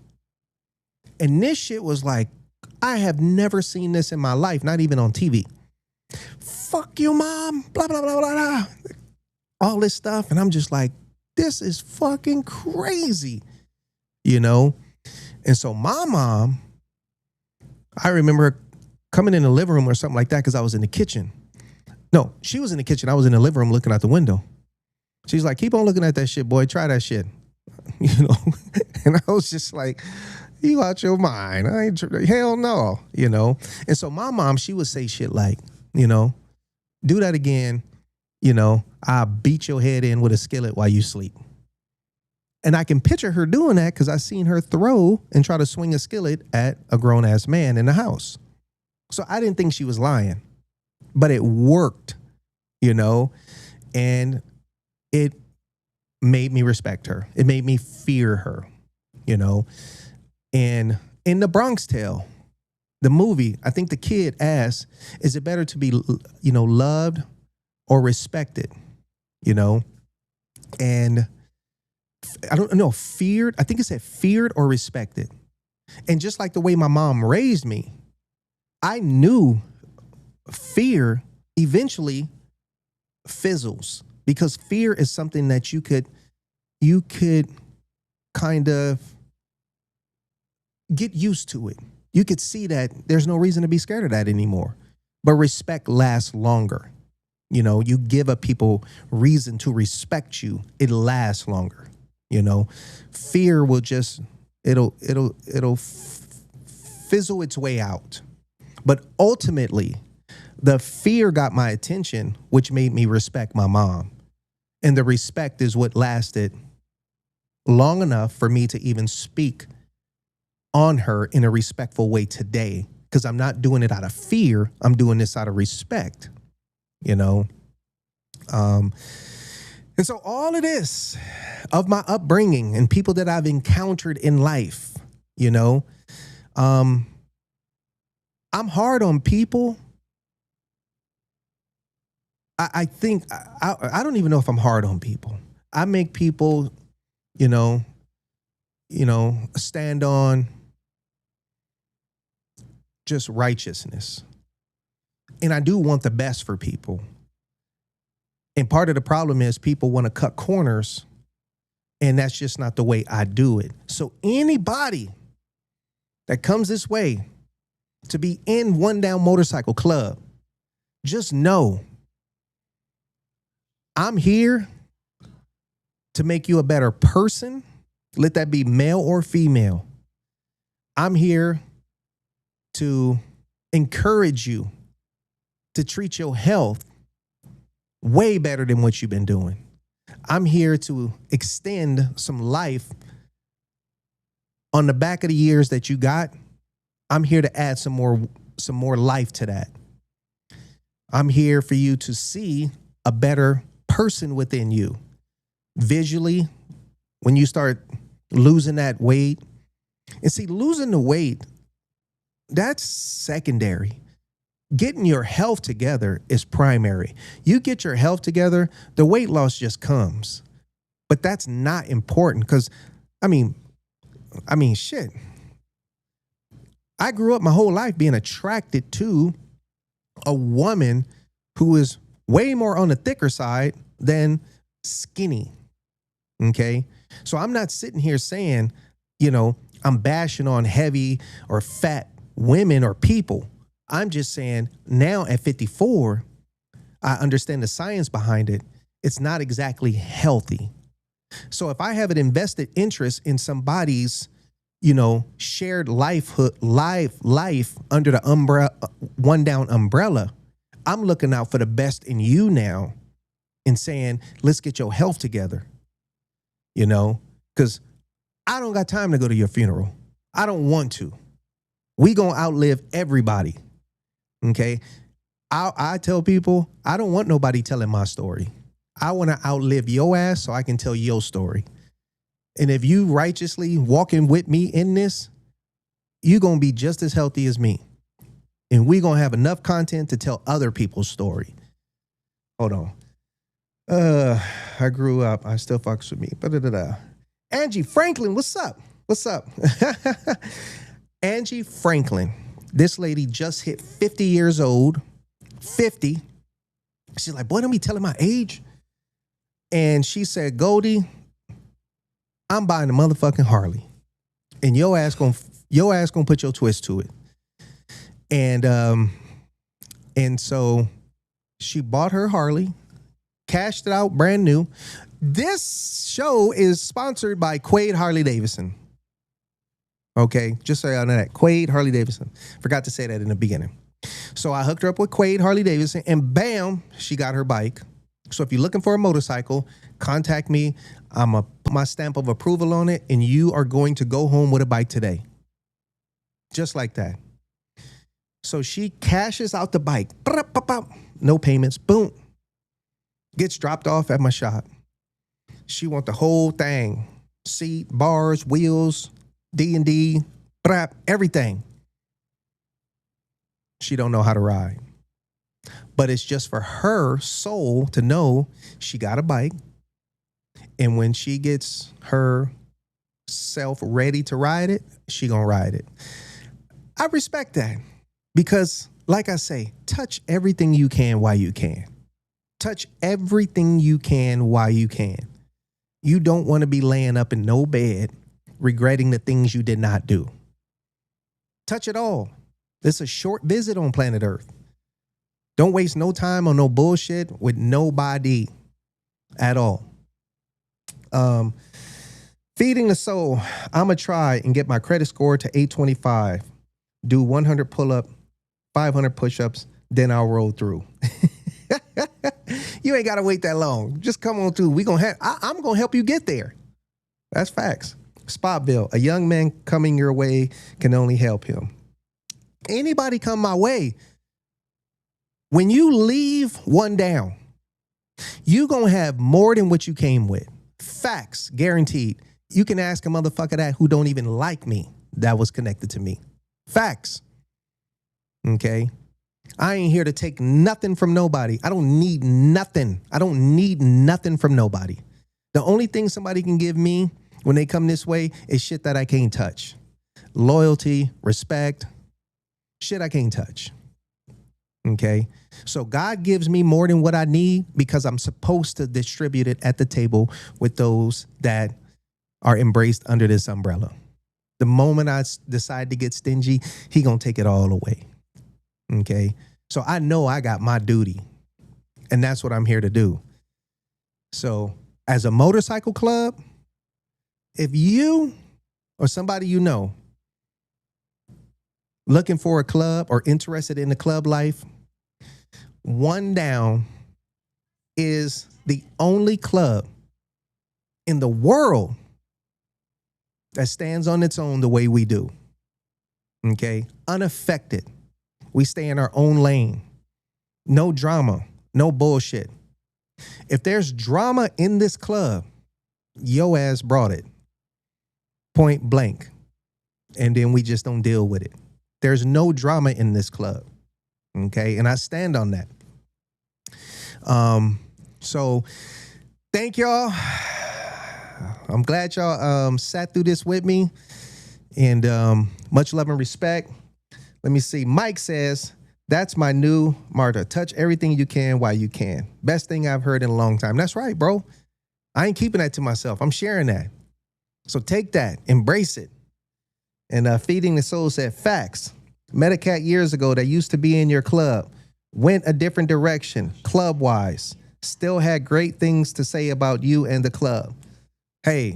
And this shit was like, I have never seen this in my life, not even on TV. Fuck you, mom, blah, blah, blah, blah, blah. All this stuff. And I'm just like, this is fucking crazy, you know? And so my mom, I remember coming in the living room or something like that because I was in the kitchen. No, she was in the kitchen. I was in the living room looking out the window. She's like, keep on looking at that shit, boy. Try that shit, you know? And I was just like, you out your mind. Hell no, you know? And so my mom, she would say shit like, you know, do that again, you know, I'll beat your head in with a skillet while you sleep. And I can picture her doing that because I seen her throw and try to swing a skillet at a grown-ass man in the house. So I didn't think she was lying, but it worked, you know, and it made me respect her. It made me fear her, you know. And in The Bronx Tale, the movie, I think the kid asked, is it better to be, you know, loved or respected, you know? And I don't know, feared. I think it said feared or respected. And just like the way my mom raised me, I knew fear eventually fizzles because fear is something that you could kind of get used to it. You could see that there's no reason to be scared of that anymore. But respect lasts longer. You know, you give up people reason to respect you. It lasts longer. You know, fear will just, it'll fizzle its way out. But ultimately, the fear got my attention, which made me respect my mom. And the respect is what lasted long enough for me to even speak on her in a respectful way today. Because I'm not doing it out of fear. I'm doing this out of respect, you know. And so all of this of my upbringing and people that I've encountered in life, you know, I'm hard on people. I think I don't even know if I'm hard on people. I make people, you know, stand on just righteousness. And I do want the best for people. And part of the problem is people want to cut corners, and that's just not the way I do it. So anybody that comes this way to be in One Down Motorcycle Club, just know I'm here to make you a better person. Let that be male or female. I'm here to encourage you to treat your health way better than what you've been doing. I'm here to extend some life on the back of the years that you got. I'm here to add some more life to that. I'm here for you to see a better person within you. Visually, when you start losing that weight, and see, losing the weight, that's secondary. Getting your health together is primary. You get your health together, the weight loss just comes. But that's not important because, I mean, shit. I grew up my whole life being attracted to a woman who is way more on the thicker side than skinny. Okay? So I'm not sitting here saying, you know, I'm bashing on heavy or fat women or people. I'm just saying now at 54, I understand the science behind it. It's not exactly healthy. So if I have an invested interest in somebody's, you know, shared life under the umbrella, One Down umbrella, I'm looking out for the best in you now and saying, let's get your health together, you know, because I don't got time to go to your funeral. I don't want to. We gonna outlive everybody. Okay. I tell people, I don't want nobody telling my story. I want to outlive your ass so I can tell your story. And if you righteously walking with me in this, you're going to be just as healthy as me. And we're going to have enough content to tell other people's story. Hold on. I grew up. I still fucks with me. Angie Franklin, what's up? What's up? Angie Franklin. This lady just hit 50 years old. 50. She's like, boy, don't be telling my age. And she said, Goldie, I'm buying a motherfucking Harley. And your ass gonna put your twist to it. And so she bought her Harley, cashed it out brand new. This show is sponsored by Quade Harley Davidson. Okay, just so y'all know that. Quade Harley Davidson. Forgot to say that in the beginning. So I hooked her up with Quade Harley Davidson, and bam, she got her bike. So if you're looking for a motorcycle, contact me. I'm going to put my stamp of approval on it, and you are going to go home with a bike today. Just like that. So she cashes out the bike. No payments. Boom. Gets dropped off at my shop. She want the whole thing. Seat, bars, wheels, D&D, everything. She don't know how to ride. But it's just for her soul to know she got a bike. And when she gets herself ready to ride it, she gonna ride it. I respect that because, like I say, touch everything you can while you can. Touch everything you can while you can. You don't want to be laying up in no bed regretting the things you did not do. Touch it all. It's a short visit on planet Earth. Don't waste no time on no bullshit with nobody at all. Feeding the soul. I'm going to try and get my credit score to 825. Do 100 pull-up, 500 push-ups, then I'll roll through. You ain't got to wait that long. Just come on through. I'm going to help you get there. That's facts. Spotville, a young man coming your way can only help him. Anybody come my way, when you leave One Down, You gonna have more than what you came with. Facts, guaranteed. You can ask a motherfucker that who don't even like me that was connected to me. Facts. Okay. I ain't here to take nothing from nobody. I don't need nothing. I don't need nothing from nobody. The only thing somebody can give me when they come this way is shit that I can't touch. Loyalty, respect, shit I can't touch. Okay. So God gives me more than what I need because I'm supposed to distribute it at the table with those that are embraced under this umbrella. The moment I decide to get stingy, he gonna take it all away. Okay. So I know I got my duty, and that's what I'm here to do. So as a motorcycle club, if you or somebody you know looking for a club or interested in the club life, One Down is the only club in the world that stands on its own the way we do. Okay? Unaffected. We stay in our own lane. No drama. No bullshit. If there's drama in this club, yo ass brought it. Point blank. And then we just don't deal with it. There's no drama in this club. Okay? And I stand on that. So thank y'all. I'm glad y'all sat through this with me. And much love and respect. Let me see. Mike says, that's my new Marta. Touch everything you can while you can. Best thing I've heard in a long time. That's right, bro. I ain't keeping that to myself. I'm sharing that. So take that. Embrace it. And Feeding the Soul said, facts. Met a cat years ago that used to be in your club. Went a different direction, club-wise. Still had great things to say about you and the club. Hey,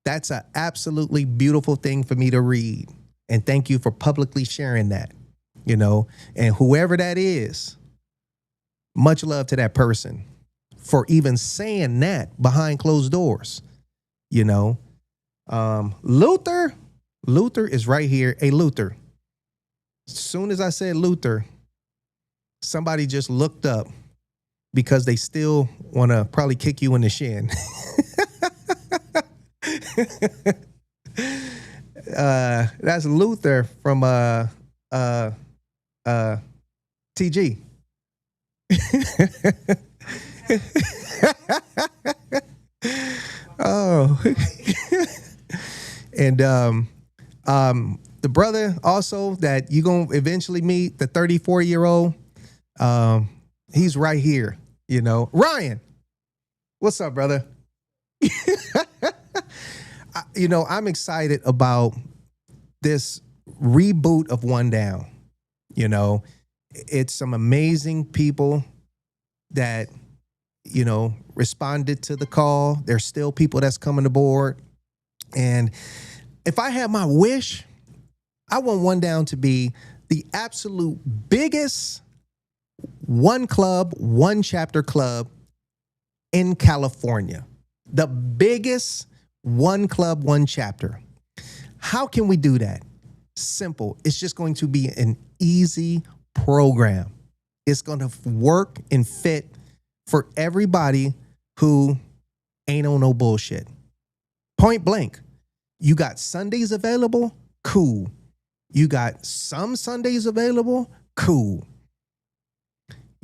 that's an absolutely beautiful thing for me to read. And thank you for publicly sharing that, you know. And whoever that is, much love to that person for even saying that behind closed doors, you know. Luther is right here. Hey, Luther. As soon as I said Luther, somebody just looked up because they still want to probably kick you in the shin. That's Luther from TG. Oh. And the brother also that you gonna eventually meet, the 34-year-old, he's right here, you know. Ryan, what's up, brother? You know, I'm excited about this reboot of One Down. You know, it's some amazing people that, you know, responded to the call. There's still people that's coming aboard. And if I had my wish, I want One Down to be the absolute biggest one club, one chapter club in California. The biggest one club, one chapter. How can we do that? Simple. It's just going to be an easy program. It's going to work and fit for everybody who ain't on no bullshit. Point blank. You got Sundays available? Cool. You got some Sundays available? Cool.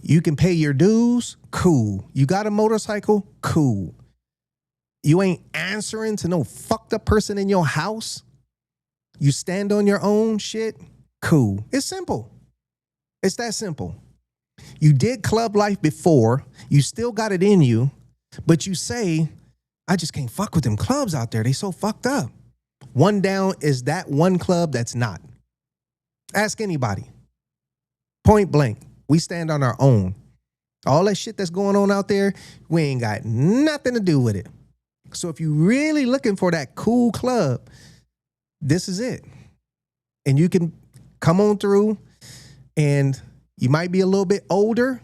You can pay your dues? Cool. You got a motorcycle? Cool. You ain't answering to no fucked up person in your house? You stand on your own shit? Cool. It's simple. It's that simple. You did club life before. You still got it in you. But you say, I just can't fuck with them clubs out there. They so fucked up. One Down is that one club that's not. Ask anybody. Point blank. We stand on our own. All that shit that's going on out there, we ain't got nothing to do with it. So if you're really looking for that cool club, this is it. And you can come on through, and you might be a little bit older,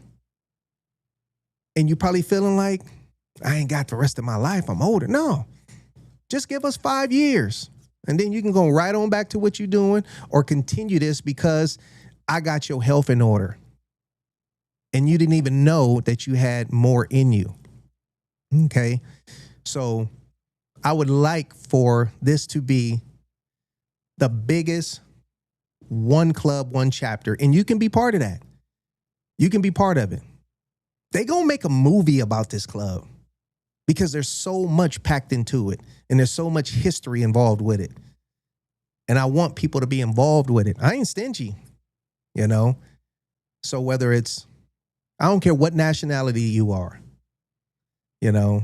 and you're probably feeling like, I ain't got the rest of my life. I'm older. No. Just give us 5 years. And then you can go right on back to what you're doing or continue this because I got your health in order. and you didn't even know that you had more in you. Okay. So I would like for this to be the biggest one club, one chapter, and you can be part of that. You can be part of it. They gonna make a movie about this club because there's so much packed into it and there's so much history involved with it. And I want people to be involved with it. I ain't stingy, you know? So whether it's, I don't care what nationality you are, you know?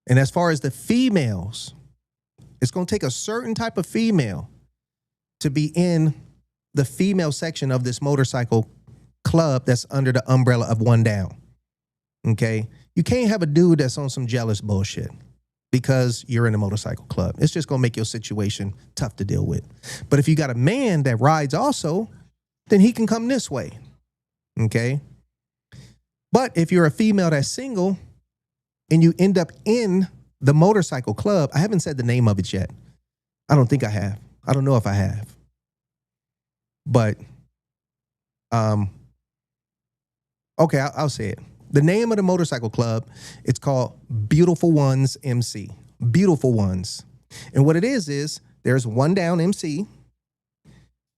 And as far as the females, it's going to take a certain type of female to be in the female section of this motorcycle club that's under the umbrella of One Down. Okay? You can't have a dude that's on some jealous bullshit because you're in a motorcycle club. It's just going to make your situation tough to deal with. But if you got a man that rides also, then he can come this way. Okay? But if you're a female that's single and you end up in the motorcycle club, I haven't said the name of it yet. I don't think I have. I don't know if I have. But, okay, I'll say it. The name of the motorcycle club, it's called Beautiful Ones MC. Beautiful Ones. And what it is there's One Down MC,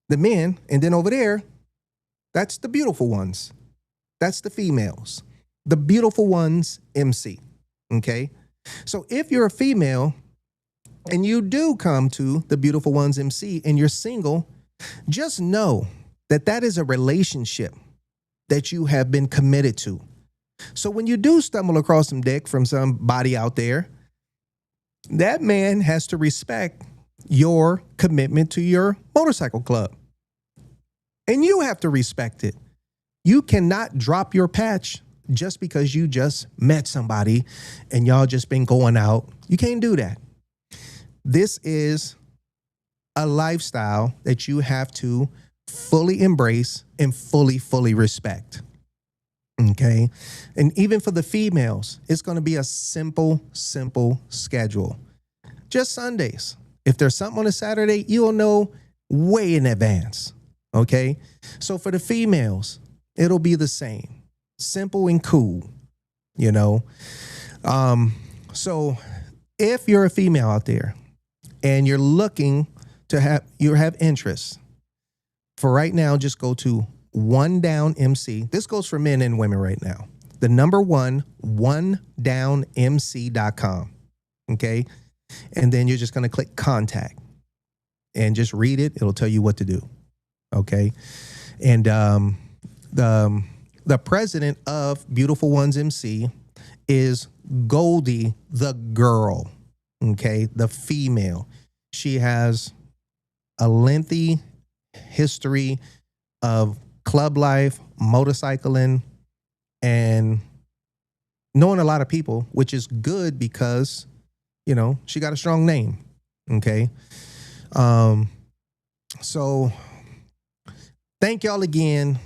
the men, and then over there, that's the Beautiful Ones. That's the females. The Beautiful Ones MC. Okay? So if you're a female and you do come to the Beautiful Ones MC and you're single, just know that that is a relationship that you have been committed to. So when you do stumble across some dick from somebody out there, that man has to respect your commitment to your motorcycle club. And you have to respect it. You cannot drop your patch just because you just met somebody and y'all just been going out. You can't do that. This is a lifestyle that you have to fully embrace and fully respect. Okay. And even for the females, it's going to be a simple schedule. Just Sundays. If there's something on a Saturday, you'll know way in advance. Okay. So for the females, it'll be the same. Simple and cool, you know? So if you're a female out there and you're looking to have interest, for right now, just go to One Down MC. This goes for men and women right now. The number one, onedownmc.com. Okay. And then you're just going to click contact and just read it. It'll tell you what to do. Okay. And the president of Beautiful Ones MC is Goldie, the girl. Okay. The female. She has a lengthy history of club life, motorcycling, and knowing a lot of people, which is good because, you know, she got a strong name. Okay. So thank y'all again.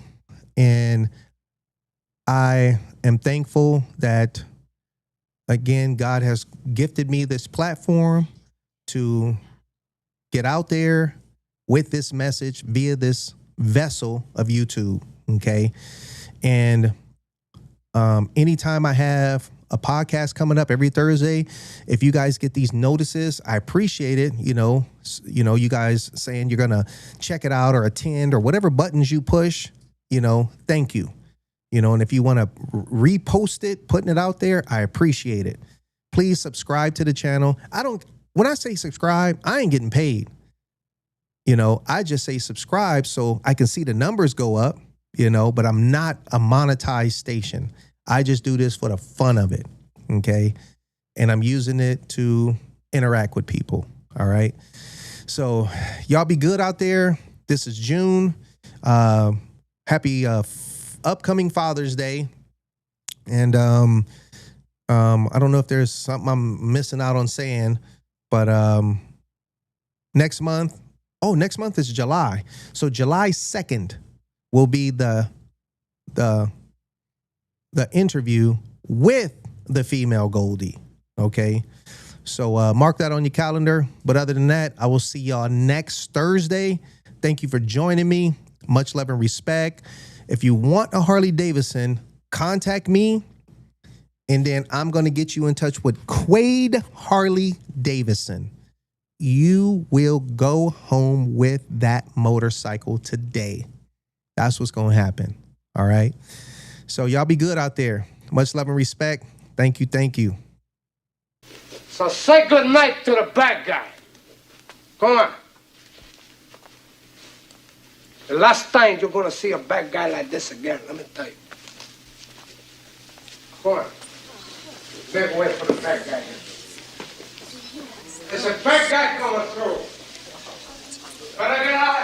And I am thankful that, again, God has gifted me this platform to get out there with this message via this vessel of YouTube. Okay. And anytime I have a podcast coming up every Thursday, if you guys get these notices, I appreciate it. You know, you guys saying you're going to check it out or attend or whatever buttons you push, you know, thank you. You know, and if you want to repost it, putting it out there, I appreciate it. Please subscribe to the channel. When I say subscribe, I ain't getting paid. You know, I just say subscribe so I can see the numbers go up, you know, but I'm not a monetized station. I just do this for the fun of it. Okay. And I'm using it to interact with people. All right. So y'all be good out there. This is June. Happy upcoming Father's Day. And I don't know if there's something I'm missing out on saying, but next month is July. So July 2nd will be the interview with the female Goldie. Okay. So mark that on your calendar. But other than that, I will see y'all next Thursday. Thank you for joining me. Much love and respect. If you want a Harley Davidson, contact me, and then I'm going to get you in touch with Quade Harley Davidson. You will go home with that motorcycle today. That's what's going to happen. All right. So y'all be good out there. Much love and respect. Thank you. Thank you. So say good night to the bad guy. Come on. The last time you're gonna see a bad guy like this again, let me tell you. Come on. Make way for the bad guy here. There's a bad guy coming through. Better get out